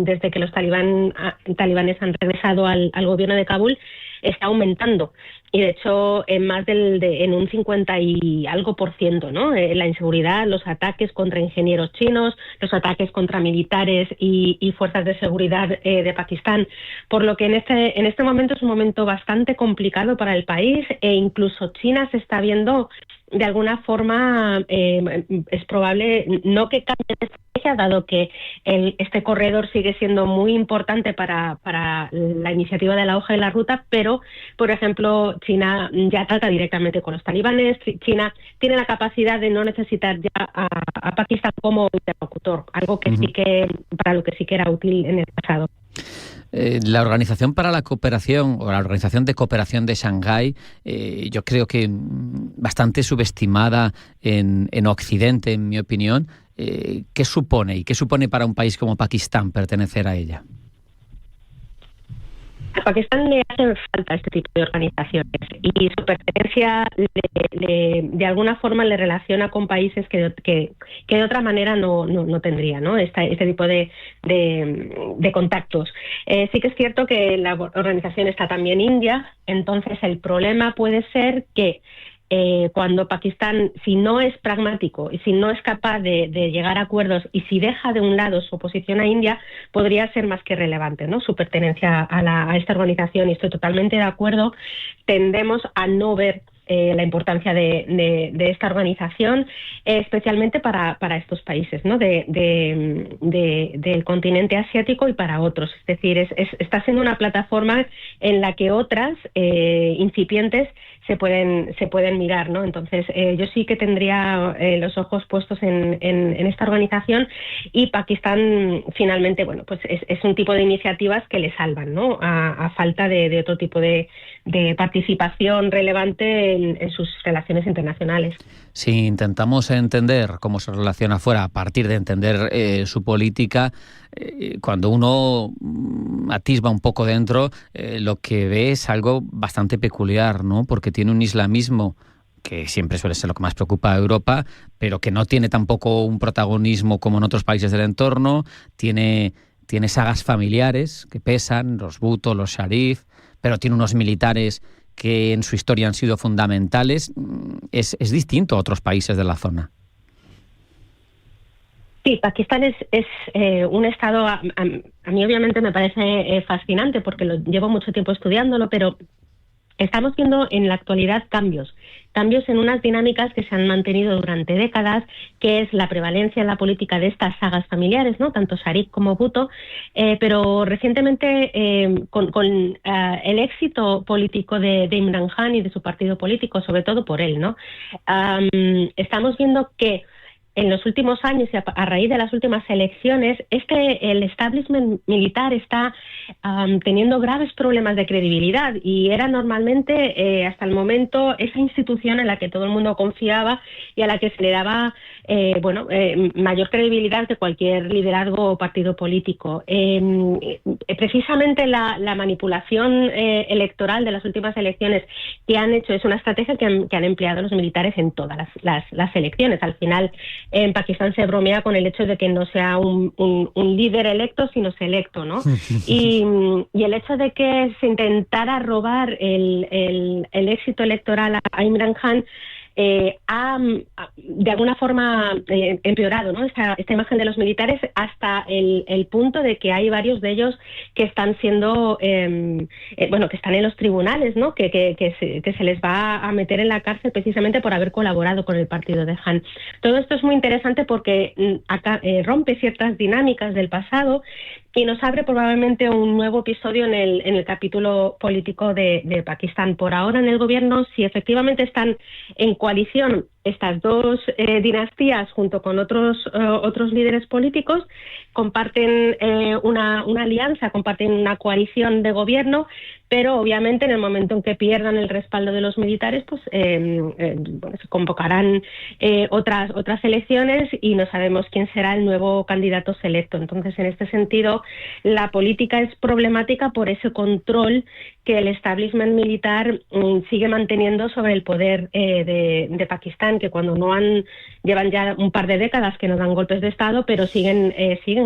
desde que los talibanes han regresado al gobierno de Kabul, está aumentando. Y de hecho, en un 50 y algo %, ¿no? La inseguridad, los ataques contra ingenieros chinos, los ataques contra militares y fuerzas de seguridad de Pakistán. Por lo que en este momento es un momento bastante complicado para el país, e incluso China se está viendo de alguna forma, es probable no que cambie de estrategia, dado que este corredor sigue siendo muy importante para la iniciativa de la hoja de la ruta, pero, por ejemplo, China ya trata directamente con los talibanes. China tiene la capacidad de no necesitar ya a Pakistán como interlocutor, algo que para lo que sí que era útil en el pasado. La Organización para la Cooperación o la Organización de Cooperación de Shanghái, yo creo que bastante subestimada en Occidente, en mi opinión. ¿Qué supone y qué supone para un país como Pakistán pertenecer a ella? A Pakistán le hacen falta este tipo de organizaciones, y su pertenencia de alguna forma le relaciona con países que de otra manera no tendría, ¿no? Este tipo de contactos. Sí que es cierto que la organización está también India, entonces el problema puede ser que cuando Pakistán, si no es pragmático y si no es capaz de llegar a acuerdos, y si deja de un lado su oposición a India, podría ser más que relevante, ¿no? Su pertenencia a esta organización, y estoy totalmente de acuerdo. Tendemos a no ver la importancia de esta organización, especialmente para estos países, ¿no? Del continente asiático y para otros. Es decir, está siendo una plataforma en la que otras incipientes se pueden mirar, ¿no? Entonces, yo sí que tendría los ojos puestos en esta organización, y Pakistán finalmente, bueno, pues es un tipo de iniciativas que le salvan, ¿no? A falta de otro tipo de participación relevante en sus relaciones internacionales. Si intentamos entender cómo se relaciona fuera a partir de entender su política, cuando uno atisba un poco dentro, lo que ve es algo bastante peculiar, ¿no? Porque tiene un islamismo que siempre suele ser lo que más preocupa a Europa, pero que no tiene tampoco un protagonismo como en otros países del entorno. Tiene sagas familiares que pesan, los Bhutto, los Sharif, pero tiene unos militares que en su historia han sido fundamentales. Es distinto a otros países de la zona. Sí, Pakistán es un estado, a mí obviamente me parece fascinante porque llevo mucho tiempo estudiándolo, pero estamos viendo en la actualidad cambios en unas dinámicas que se han mantenido durante décadas, que es la prevalencia en la política de estas sagas familiares, ¿no? Tanto Sharif como Bhutto, pero recientemente con el éxito político de Imran Khan y de su partido político, sobre todo por él, ¿no? Estamos viendo que en los últimos años y a raíz de las últimas elecciones, el establishment militar está teniendo graves problemas de credibilidad, y era normalmente hasta el momento esa institución en la que todo el mundo confiaba y a la que se le daba mayor credibilidad que cualquier liderazgo o partido político. Precisamente la manipulación electoral de las últimas elecciones que han hecho es una estrategia que han empleado los militares en todas las elecciones. Al final, en Pakistán se bromea con el hecho de que no sea un líder electo, sino selecto, ¿no? Y el hecho de que se intentara robar el éxito electoral a Imran Khan ha de alguna forma empeorado, ¿no? esta imagen de los militares, hasta el punto de que hay varios de ellos que están siendo que están en los tribunales, ¿no? que se les va a meter en la cárcel precisamente por haber colaborado con el partido de Khan. Todo esto es muy interesante porque rompe ciertas dinámicas del pasado y nos abre probablemente un nuevo episodio en el capítulo político de Pakistán. Por ahora en el gobierno, si efectivamente están en coalición estas dos dinastías junto con otros líderes políticos, comparten una alianza, comparten una coalición de gobierno, pero obviamente en el momento en que pierdan el respaldo de los militares, pues se convocarán otras elecciones y no sabemos quién será el nuevo candidato selecto. Entonces, en este sentido, la política es problemática por ese control que el establishment militar sigue manteniendo sobre el poder de Pakistán, que cuando llevan ya un par de décadas que no dan golpes de Estado, pero siguen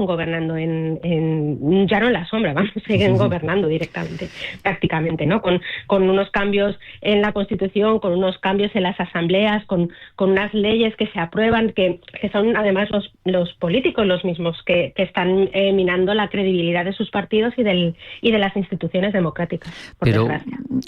gobernando ya no en la sombra, siguen gobernando directamente, prácticamente, ¿no? Con unos cambios en la Constitución, con unos cambios en las asambleas, con unas leyes que se aprueban, que son además los políticos los mismos que están minando la credibilidad de sus partidos y de las instituciones democráticas. Pero,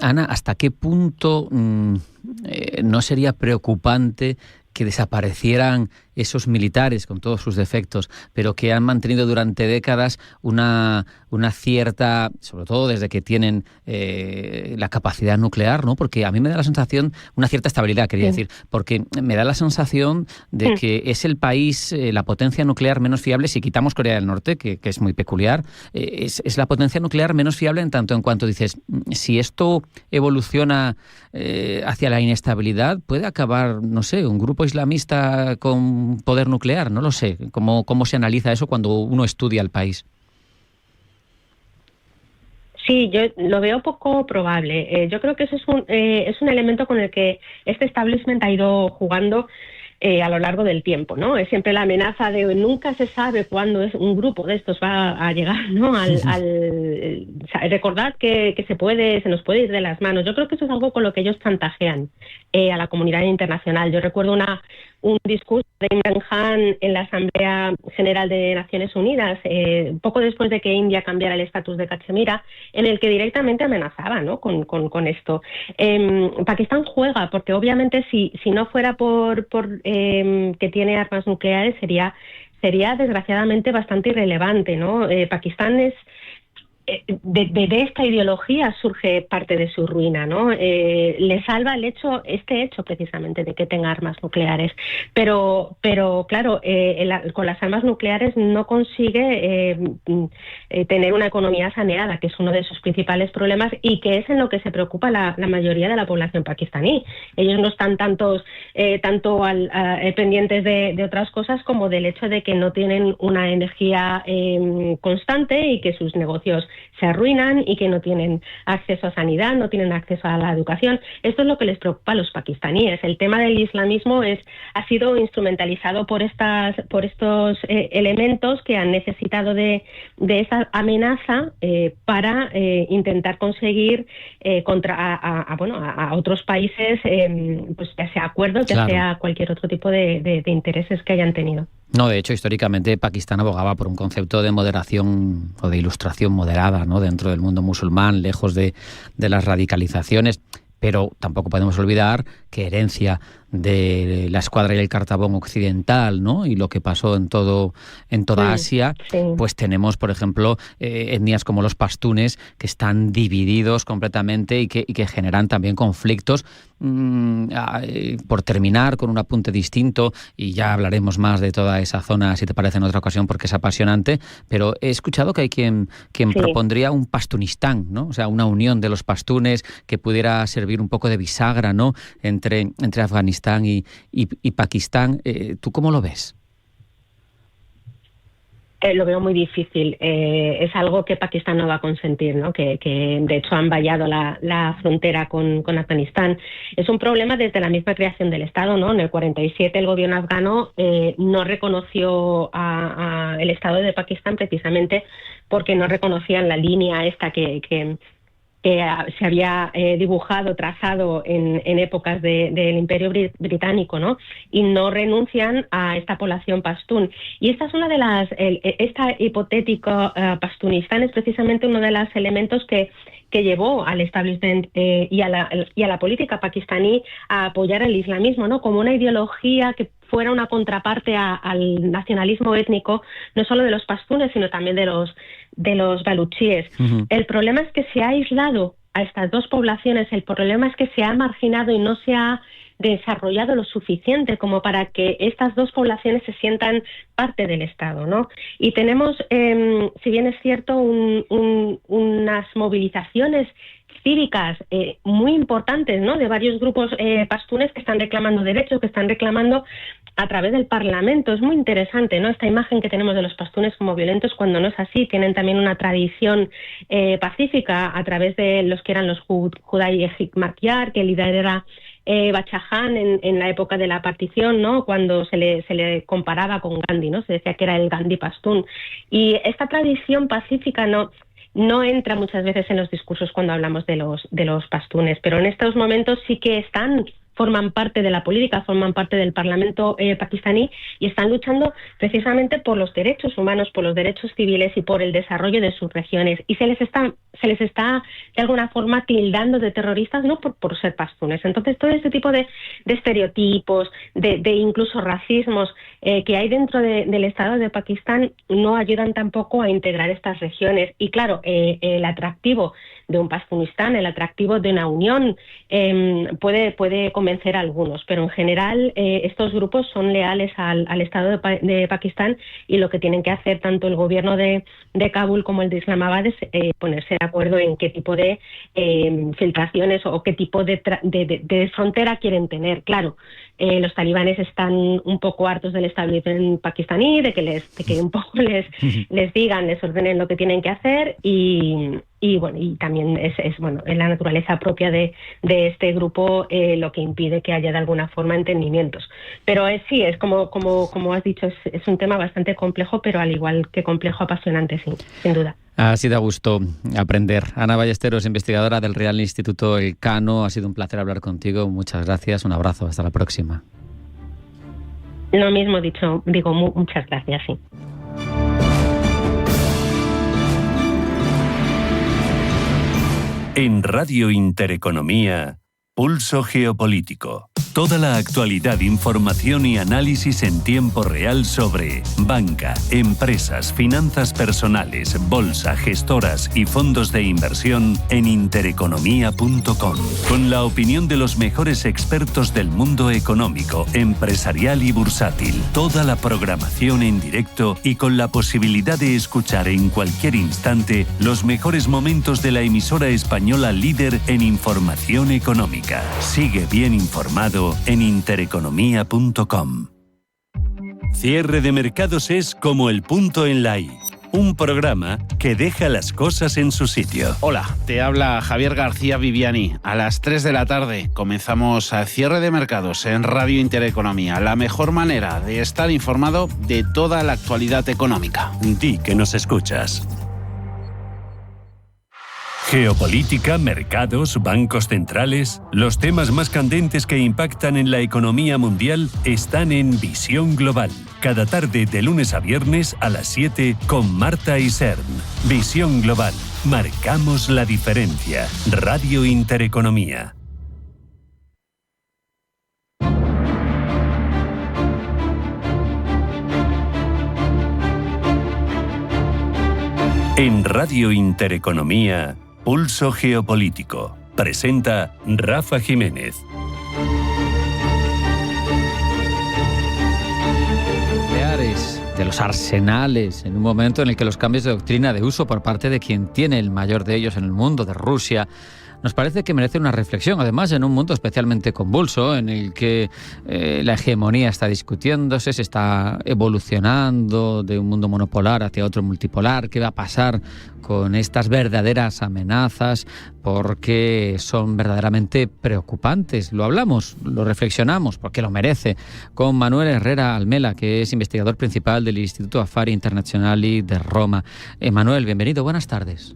Ana, ¿hasta qué punto no sería preocupante que desaparecieran esos militares con todos sus defectos, pero que han mantenido durante décadas una cierta, sobre todo desde que tienen la capacidad nuclear, ¿no? Porque a mí me da la sensación, una cierta estabilidad, quería decir, porque me da la sensación de que es el país, la potencia nuclear menos fiable, si quitamos Corea del Norte, que es muy peculiar, es la potencia nuclear menos fiable en tanto en cuanto dices, si esto evoluciona hacia la inestabilidad, puede acabar, no sé, un grupo islamista con poder nuclear, no lo sé. ¿Cómo se analiza eso cuando uno estudia el país? Sí, yo lo veo poco probable. Yo creo que eso es un elemento con el que este establishment ha ido jugando a lo largo del tiempo, ¿no? Es siempre la amenaza de nunca se sabe cuándo un grupo de estos va a llegar, ¿no? Recordad que se nos puede ir de las manos. Yo creo que eso es algo con lo que ellos chantajean a la comunidad internacional. Yo recuerdo un discurso de Imran Khan en la Asamblea General de Naciones Unidas, poco después de que India cambiara el estatus de Cachemira, en el que directamente amenazaba, ¿no? con esto. Pakistán juega, porque obviamente si no fuera por que tiene armas nucleares, sería desgraciadamente bastante irrelevante, ¿no? Pakistán de esta ideología surge parte de su ruina, ¿no? Le salva este hecho precisamente de que tenga armas nucleares, pero claro, con las armas nucleares no consigue tener una economía saneada, que es uno de sus principales problemas y que es en lo que se preocupa la mayoría de la población pakistaní. Ellos no están tanto pendientes de otras cosas como del hecho de que no tienen una energía constante y que sus negocios se arruinan y que no tienen acceso a sanidad, no tienen acceso a la educación. Esto es lo que les preocupa a los pakistaníes. El tema del islamismo ha sido instrumentalizado por estos elementos que han necesitado de esa amenaza para intentar conseguir a otros países, pues ya sea acuerdos, ya sea cualquier otro tipo de intereses que hayan tenido. No, de hecho, históricamente Pakistán abogaba por un concepto de moderación o de ilustración moderada, ¿no?, dentro del mundo musulmán, lejos de las radicalizaciones. Pero tampoco podemos olvidar que herencia de la escuadra y el Cartabón occidental, ¿no?, y lo que pasó en toda Asia, pues tenemos, por ejemplo, etnias como los pastunes que están divididos completamente y que generan también conflictos. Por terminar con un apunte distinto, y ya hablaremos más de toda esa zona, si te parece, en otra ocasión, porque es apasionante, pero he escuchado que hay quien propondría un Pastunistán, ¿no? O sea, una unión de los pastunes que pudiera servir un poco de bisagra, ¿no?, entre Afganistán y Pakistán. ¿Tú cómo lo ves? Lo veo muy difícil. Es algo que Pakistán no va a consentir, ¿no? Que de hecho han vallado la frontera con Afganistán. Es un problema desde la misma creación del Estado, ¿no? En el 47 el gobierno afgano no reconoció el Estado de Pakistán precisamente porque no reconocían la línea esta que se había trazado en épocas del Imperio Británico, ¿no? Y no renuncian a esta población pastún. Y esta es una de esta hipotético Pastunistán es precisamente uno de los elementos que llevó al establishment y a la política pakistaní a apoyar el islamismo, ¿no?, como una ideología que fuera una contraparte al nacionalismo étnico, no solo de los pastunes, sino también de los baluchíes. Uh-huh. El problema es que se ha aislado a estas dos poblaciones, el problema es que se ha marginado y no se ha desarrollado lo suficiente como para que estas dos poblaciones se sientan parte del Estado, ¿no? Y tenemos, si bien es cierto, unas movilizaciones cívicas muy importantes, ¿no?, de varios grupos pastunes que están reclamando derechos, que están reclamando a través del Parlamento. Es muy interesante, ¿no?, esta imagen que tenemos de los pastunes como violentos cuando no es así. Tienen también una tradición pacífica a través de los que eran los Judai-e Makyar, que lidera Bachajan en la época de la partición, ¿no?, cuando se le comparaba con Gandhi, ¿no?, se decía que era el Gandhi pastún. Y esta tradición pacífica no entra muchas veces en los discursos cuando hablamos de los pastunes, pero en estos momentos sí que forman parte de la política, forman parte del Parlamento pakistaní y están luchando precisamente por los derechos humanos, por los derechos civiles y por el desarrollo de sus regiones. Y se les está de alguna forma tildando de terroristas, no por ser pastunes. Entonces todo este tipo de estereotipos, de incluso racismos que hay dentro del Estado de Pakistán no ayudan tampoco a integrar estas regiones. Y claro, el atractivo de un Pastunistán, el atractivo de una unión puede convencer a algunos, pero en general estos grupos son leales al Estado de Pakistán, y lo que tienen que hacer tanto el gobierno de Kabul como el de Islamabad es ponerse de acuerdo en qué tipo de filtraciones o qué tipo de frontera quieren tener. Claro, los talibanes están un poco hartos del establishment pakistaní, de que un poco les digan, les ordenen lo que tienen que hacer, y también es la naturaleza propia de este grupo lo que impide que haya de alguna forma entendimientos. Pero sí, es como has dicho, es un tema bastante complejo, pero al igual que complejo, apasionante, sí, sin duda. Así da gusto aprender. Ana Ballesteros, investigadora del Real Instituto Elcano, ha sido un placer hablar contigo. Muchas gracias, un abrazo, hasta la próxima. Lo mismo digo, muchas gracias, sí. En Radio Intereconomía, Pulso Geopolítico. Toda la actualidad, información y análisis en tiempo real sobre banca, empresas, finanzas personales, bolsa, gestoras y fondos de inversión en intereconomía.com. Con la opinión de los mejores expertos del mundo económico, empresarial y bursátil. Toda la programación en directo y con la posibilidad de escuchar en cualquier instante los mejores momentos de la emisora española líder en información económica. Sigue bien informado en intereconomía.com. Cierre de mercados es como el punto en la I. Un programa que deja las cosas en su sitio. Hola, te habla Javier García Viviani. A las 3 de la tarde comenzamos a Cierre de Mercados en Radio Intereconomía. La mejor manera de estar informado de toda la actualidad económica. Di que nos escuchas. Geopolítica, mercados, bancos centrales. Los temas más candentes que impactan en la economía mundial están en Visión Global. Cada tarde de lunes a viernes a las 7 con Marta Isern. Visión Global. Marcamos la diferencia. Radio Intereconomía. En Radio Intereconomía, Pulso Geopolítico. Presenta Rafa Jiménez. De los arsenales, en un momento en el que los cambios de doctrina de uso por parte de quien tiene el mayor de ellos en el mundo, de Rusia, nos parece que merece una reflexión, además en un mundo especialmente convulso, en el que la hegemonía está discutiéndose, se está evolucionando de un mundo monopolar hacia otro multipolar. ¿Qué va a pasar con estas verdaderas amenazas? Porque son verdaderamente preocupantes. Lo hablamos, lo reflexionamos, porque lo merece, con Manuel Herrera Almela, que es investigador principal del Instituto Affari Internazionali de Roma. Manuel, bienvenido, buenas tardes.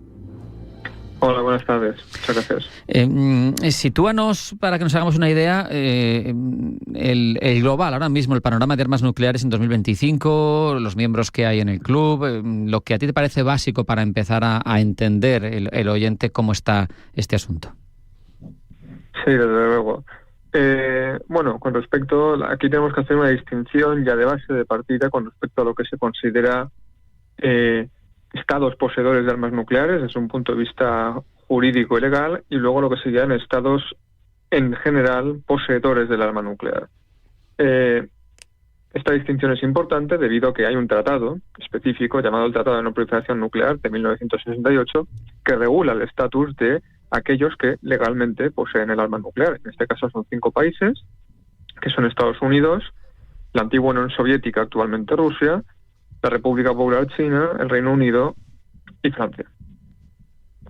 Hola, buenas tardes. Muchas gracias. Sitúanos, para que nos hagamos una idea, el global, ahora mismo, el panorama de armas nucleares en 2025, los miembros que hay en el club, lo que a ti te parece básico para empezar a entender el oyente cómo está este asunto. Sí, desde luego. Bueno, con respecto, aquí tenemos que hacer una distinción ya de base de partida con respecto a lo que se considera estados poseedores de armas nucleares desde un punto de vista jurídico y legal, y luego lo que serían estados en general poseedores del arma nuclear. Esta distinción es importante debido a que hay un tratado específico llamado el Tratado de No Proliferación Nuclear de 1968 que regula el estatus de aquellos que legalmente poseen el arma nuclear. En este caso son 5 países, que son Estados Unidos, la antigua Unión Soviética, actualmente Rusia, la República Popular China, el Reino Unido y Francia.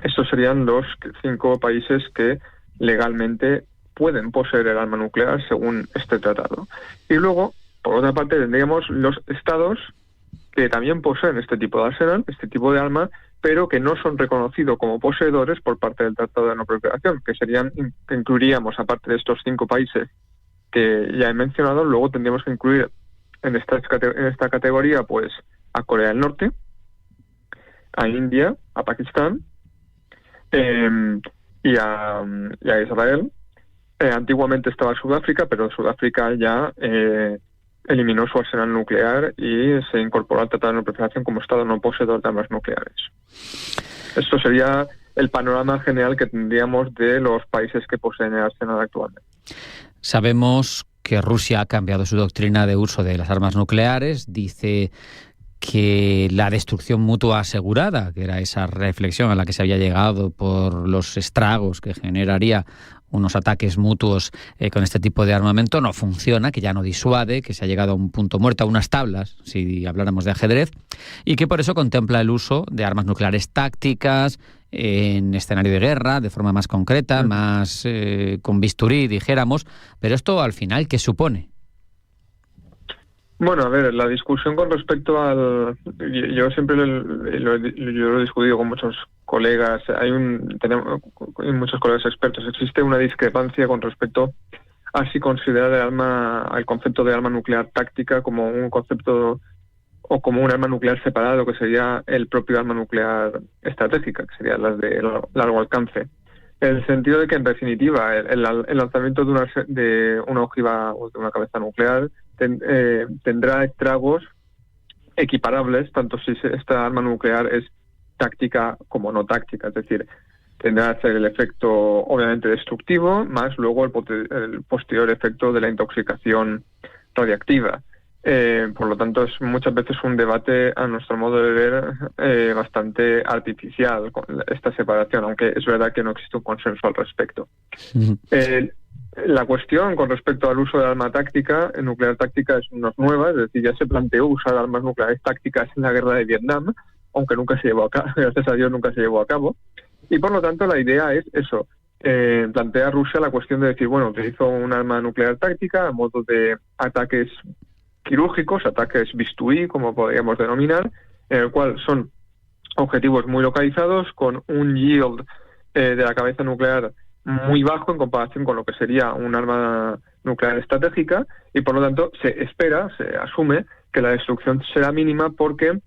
Estos serían los 5 países que legalmente pueden poseer el arma nuclear según este tratado. Y luego, por otra parte, tendríamos los estados que también poseen este tipo de arsenal, este tipo de arma, pero que no son reconocidos como poseedores por parte del Tratado de No Proliferación, que incluiríamos, aparte de estos 5 países que ya he mencionado, luego tendríamos que incluir en esta categoría pues a Corea del Norte, a India, a Pakistán y a Israel. Antiguamente estaba Sudáfrica, pero Sudáfrica ya eliminó su arsenal nuclear y se incorporó al Tratado de No Proliferación como Estado no poseedor de armas nucleares. Esto sería el panorama general que tendríamos de los países que poseen el arsenal actualmente. Sabemos que Rusia ha cambiado su doctrina de uso de las armas nucleares, dice que la destrucción mutua asegurada, que era esa reflexión a la que se había llegado por los estragos que generaría unos ataques mutuos con este tipo de armamento, no funciona, que ya no disuade, que se ha llegado a un punto muerto, a unas tablas, si habláramos de ajedrez, y que por eso contempla el uso de armas nucleares tácticas en escenario de guerra, de forma más concreta, más con bisturí, dijéramos. Pero esto, al final, ¿qué supone? Bueno, a ver, la discusión con respecto al... Yo siempre lo he discutido con muchos colegas, hay muchos colegas expertos. Existe una discrepancia con respecto a si considerar el concepto de arma nuclear táctica como un concepto o como un arma nuclear separado, que sería el propio arma nuclear estratégica, que serían las de largo alcance. En el sentido de que, en definitiva, el lanzamiento de una ojiva o de una cabeza nuclear tendrá estragos equiparables, tanto si esta arma nuclear es táctica como no táctica. Es decir, tendrá que ser el efecto obviamente destructivo, más luego el posterior efecto de la intoxicación radiactiva. Por lo tanto, es muchas veces un debate, a nuestro modo de ver, bastante artificial con esta separación, aunque es verdad que no existe un consenso al respecto. La cuestión con respecto al uso de arma táctica, nuclear táctica, no es nueva, es decir, ya se planteó usar armas nucleares tácticas en la guerra de Vietnam, aunque nunca se llevó a cabo, gracias a Dios nunca se llevó a cabo, y por lo tanto la idea es eso, plantea a Rusia la cuestión de decir, bueno, utilizo un arma nuclear táctica a modo de ataques quirúrgicos, ataques bisturí, como podríamos denominar, en el cual son objetivos muy localizados, con un yield de la cabeza nuclear muy bajo en comparación con lo que sería un arma nuclear estratégica, y por lo tanto se asume que la destrucción será mínima porque,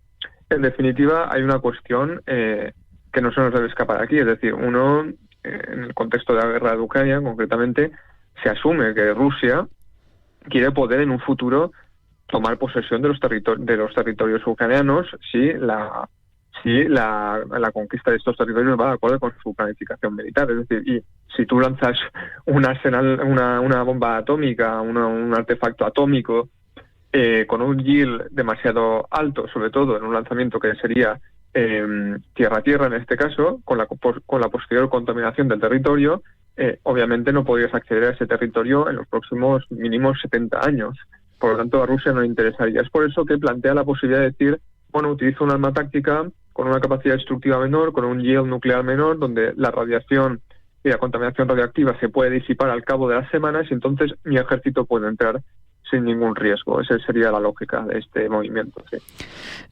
en definitiva, hay una cuestión que no se nos debe escapar aquí. Es decir, en el contexto de la guerra de Ucrania, concretamente, se asume que Rusia quiere poder en un futuro tomar posesión de los territorios ucranianos si la conquista de estos territorios va de acuerdo con su planificación militar. Es decir, y si tú lanzas un arsenal, una bomba atómica, un artefacto atómico con un yield demasiado alto, sobre todo en un lanzamiento que sería tierra-tierra en este caso, con la posterior contaminación del territorio, obviamente no podrías acceder a ese territorio en los próximos mínimos 70 años. Por lo tanto, a Rusia no le interesaría. Es por eso que plantea la posibilidad de decir, bueno, utilizo un arma táctica con una capacidad destructiva menor, con un yield nuclear menor, donde la radiación y la contaminación radioactiva se puede disipar al cabo de las semanas, y entonces mi ejército puede entrar sin ningún riesgo. Esa sería la lógica de este movimiento. Sí.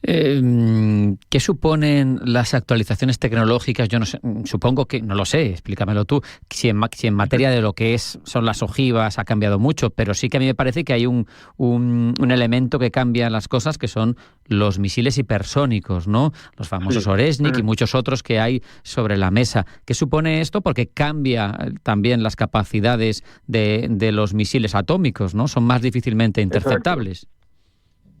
¿Qué suponen las actualizaciones tecnológicas? Yo no sé, supongo que, no lo sé, explícamelo tú, si en materia de lo que son las ojivas ha cambiado mucho, pero sí que a mí me parece que hay un elemento que cambia las cosas, que son los misiles hipersónicos, ¿no? Los famosos Oresnik y muchos otros que hay sobre la mesa. ¿Qué supone esto? Porque cambia también las capacidades de los misiles atómicos, ¿no? Son más difícilmente interceptables.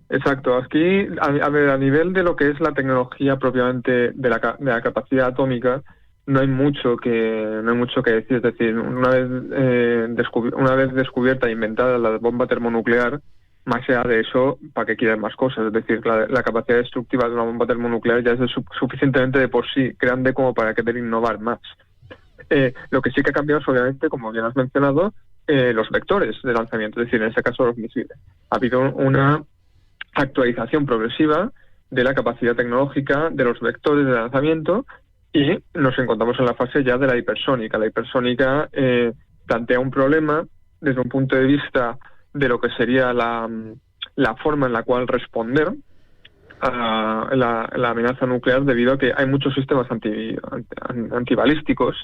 Exacto. Aquí, a nivel de lo que es la tecnología propiamente de la capacidad atómica, no hay mucho que decir. Es decir, una vez descubierta e inventada la bomba termonuclear, más allá de eso, ¿para qué quieren más cosas? Es decir, la capacidad destructiva de una bomba termonuclear ya es suficientemente de por sí grande como para querer innovar más. Lo que sí que ha cambiado es, obviamente, como bien has mencionado, los vectores de lanzamiento, es decir, en este caso los misiles. Ha habido una actualización progresiva de la capacidad tecnológica de los vectores de lanzamiento y nos encontramos en la fase ya de la hipersónica. La hipersónica plantea un problema desde un punto de vista de lo que sería la forma en la cual responder a la amenaza nuclear, debido a que hay muchos sistemas antibalísticos,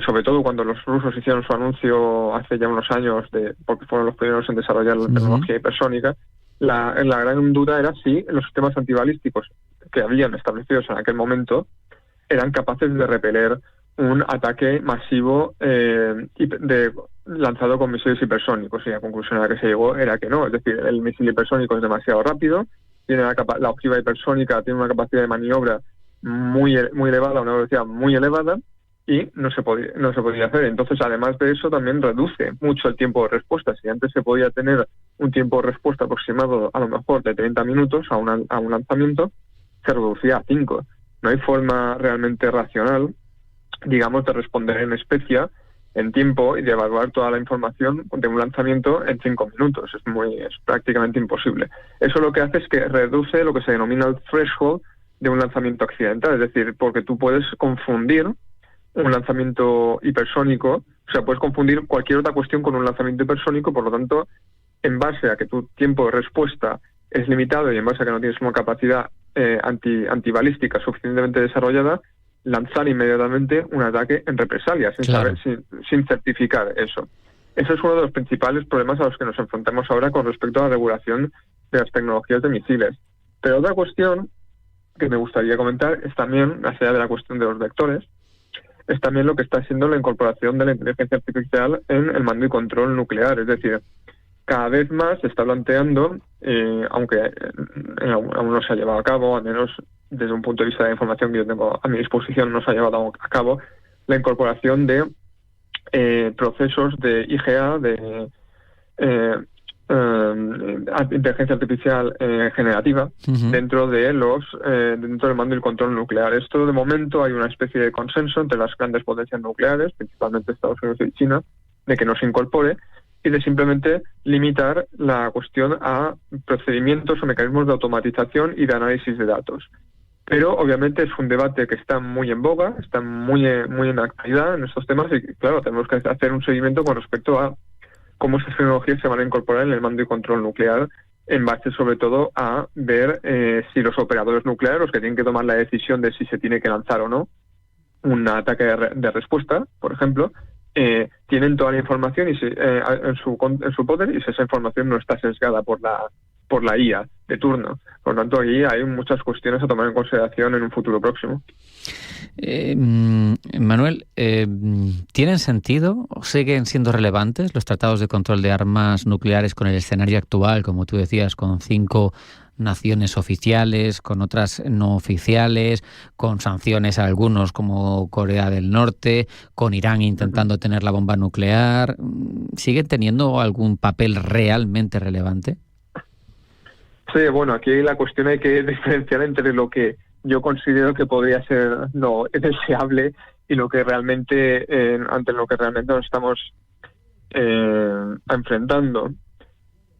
sobre todo cuando los rusos hicieron su anuncio hace ya unos años, porque fueron los primeros en desarrollar la tecnología hipersónica. La gran duda era si los sistemas antibalísticos que habían establecidos en aquel momento eran capaces de repeler un ataque masivo lanzado con misiles hipersónicos, y la conclusión a la que se llegó era que no. Es decir, el misil hipersónico es demasiado rápido, la ojiva hipersónica tiene una capacidad de maniobra muy elevada, una velocidad muy elevada, y no se podía hacer. Entonces, además de eso, también reduce mucho el tiempo de respuesta. Si antes se podía tener un tiempo de respuesta aproximado a lo mejor de 30 minutos a un lanzamiento, se reducía a 5. No hay forma realmente racional, digamos, de responder en especie en tiempo y de evaluar toda la información de un lanzamiento en 5 minutos. Es prácticamente imposible. Eso lo que hace es que reduce lo que se denomina el threshold de un lanzamiento accidental, es decir, porque tú puedes confundir un lanzamiento hipersónico, o sea, puedes confundir cualquier otra cuestión con un lanzamiento hipersónico. Por lo tanto, en base a que tu tiempo de respuesta es limitado y en base a que no tienes una capacidad antibalística suficientemente desarrollada, lanzar inmediatamente un ataque en represalia, sin certificar eso. Eso es uno de los principales problemas a los que nos enfrentamos ahora con respecto a la regulación de las tecnologías de misiles. Pero otra cuestión que me gustaría comentar es también, más allá de la cuestión de los vectores, es también lo que está siendo la incorporación de la inteligencia artificial en el mando y control nuclear. Es decir, cada vez más se está planteando, aunque aún no se ha llevado a cabo, al menos desde un punto de vista de la información que yo tengo a mi disposición, no se ha llevado a cabo la incorporación de procesos de IGA, de inteligencia artificial generativa dentro del mando y el control nuclear. Esto, de momento, hay una especie de consenso entre las grandes potencias nucleares, principalmente Estados Unidos y China, de que no se incorpore y de simplemente limitar la cuestión a procedimientos o mecanismos de automatización y de análisis de datos. Pero obviamente es un debate que está muy en boga, está muy en actualidad en estos temas y claro, tenemos que hacer un seguimiento con respecto a cómo esas tecnologías se van a incorporar en el mando y control nuclear, en base sobre todo a ver si los operadores nucleares, los que tienen que tomar la decisión de si se tiene que lanzar o no un ataque de respuesta, por ejemplo, tienen toda la información y en su poder, y si esa información no está sesgada por la IA de turno. Por lo tanto, aquí hay muchas cuestiones a tomar en consideración en un futuro próximo. Manuel, ¿tienen sentido o siguen siendo relevantes los tratados de control de armas nucleares con el escenario actual, como tú decías, con 5 naciones oficiales, con otras no oficiales, con sanciones a algunos como Corea del Norte, con Irán intentando tener la bomba nuclear? ¿Siguen teniendo algún papel realmente relevante? Sí, bueno, aquí la cuestión hay que diferenciar entre lo que yo considero que podría ser lo deseable y lo que realmente, ante lo que realmente nos estamos enfrentando.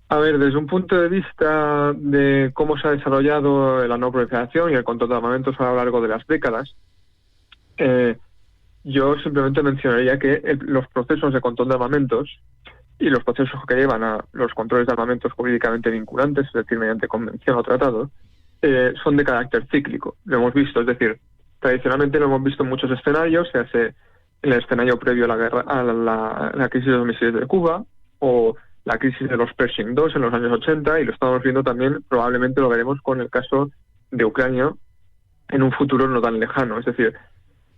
A ver, desde un punto de vista de cómo se ha desarrollado la no proliferación y el control de armamentos a lo largo de las décadas, yo simplemente mencionaría que los procesos de control de armamentos y los procesos que llevan a los controles de armamentos jurídicamente vinculantes, es decir, mediante convención o tratado, son de carácter cíclico. Lo hemos visto, es decir, tradicionalmente lo hemos visto en muchos escenarios, se hace en el escenario previo a la guerra, a la crisis de los misiles de Cuba, o la crisis de los Pershing II en los años 80, y lo estamos viendo también, probablemente lo veremos con el caso de Ucrania en un futuro no tan lejano. Es decir,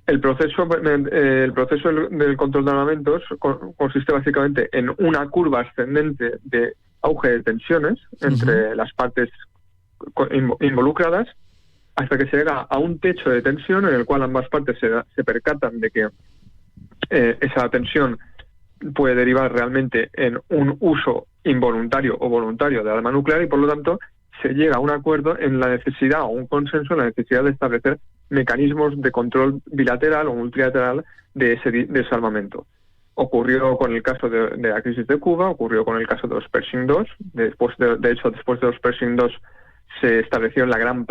el proceso del control de armamentos consiste básicamente en una curva ascendente de auge de tensiones entre las partes involucradas, hasta que se llega a un techo de tensión en el cual ambas partes se percatan de que esa tensión puede derivar realmente en un uso involuntario o voluntario de arma nuclear, y por lo tanto se llega a un acuerdo en la necesidad o un consenso en la necesidad de establecer mecanismos de control bilateral o multilateral de ese armamento. Ocurrió con el caso de la crisis de Cuba, ocurrió con el caso de los Pershing II. Después de los Pershing II se estableció la gran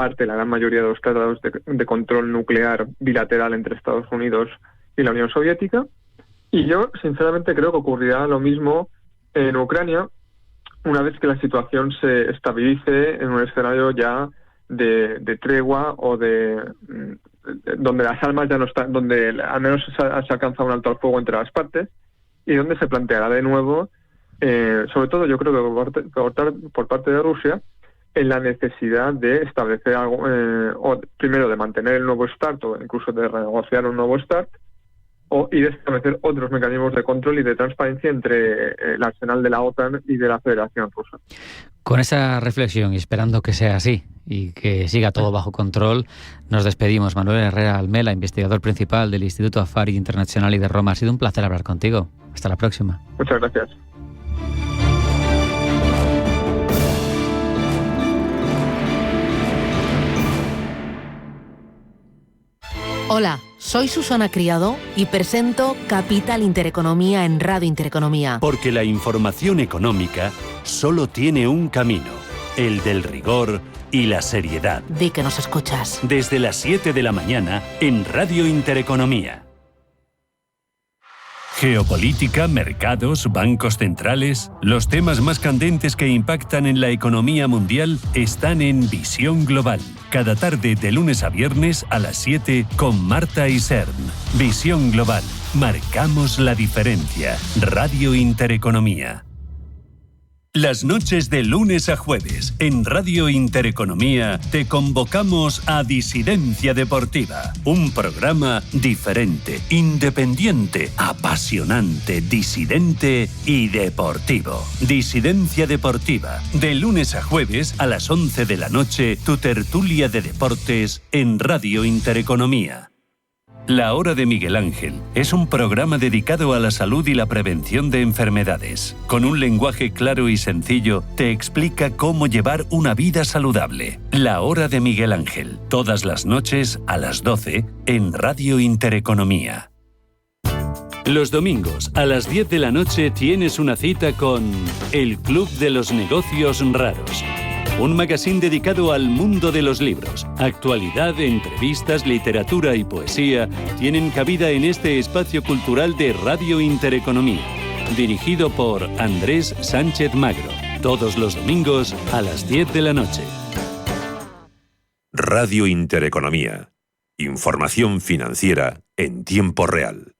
mayoría de los tratados de control nuclear bilateral entre Estados Unidos y la Unión Soviética. Y yo, sinceramente, creo que ocurrirá lo mismo en Ucrania una vez que la situación se estabilice en un escenario ya de tregua o donde las armas ya no están, donde al menos se alcanza un alto al fuego entre las partes, y donde se planteará de nuevo, sobre todo yo creo que por parte de Rusia, en la necesidad de establecer algo, o primero de mantener el nuevo START o incluso de renegociar un nuevo START, y de establecer otros mecanismos de control y de transparencia entre el arsenal de la OTAN y de la Federación Rusa. Con esa reflexión y esperando que sea así y que siga todo bajo control, nos despedimos. Manuel Herrera Almela, investigador principal del Instituto Affari Internazionali de Roma. Ha sido un placer hablar contigo. Hasta la próxima. Muchas gracias. Hola, soy Susana Criado y presento Capital Intereconomía en Radio Intereconomía. Porque la información económica solo tiene un camino, el del rigor y la seriedad. Di que nos escuchas. Desde las 7 de la mañana en Radio Intereconomía. Geopolítica, mercados, bancos centrales. Los temas más candentes que impactan en la economía mundial están en Visión Global. Cada tarde de lunes a viernes a las 7 con Marta Isern. Visión Global. Marcamos la diferencia. Radio Intereconomía. Las noches de lunes a jueves en Radio Intereconomía te convocamos a Disidencia Deportiva, un programa diferente, independiente, apasionante, disidente y deportivo. Disidencia Deportiva, de lunes a jueves a las 11 de la noche, tu tertulia de deportes en Radio Intereconomía. La Hora de Miguel Ángel es un programa dedicado a la salud y la prevención de enfermedades. Con un lenguaje claro y sencillo, te explica cómo llevar una vida saludable. La Hora de Miguel Ángel, todas las noches a las 12 en Radio Intereconomía. Los domingos a las 10 de la noche tienes una cita con El Club de los Negocios Raros. Un magazine dedicado al mundo de los libros. Actualidad, entrevistas, literatura y poesía tienen cabida en este espacio cultural de Radio Intereconomía. Dirigido por Andrés Sánchez Magro. Todos los domingos a las 10 de la noche. Radio Intereconomía. Información financiera en tiempo real.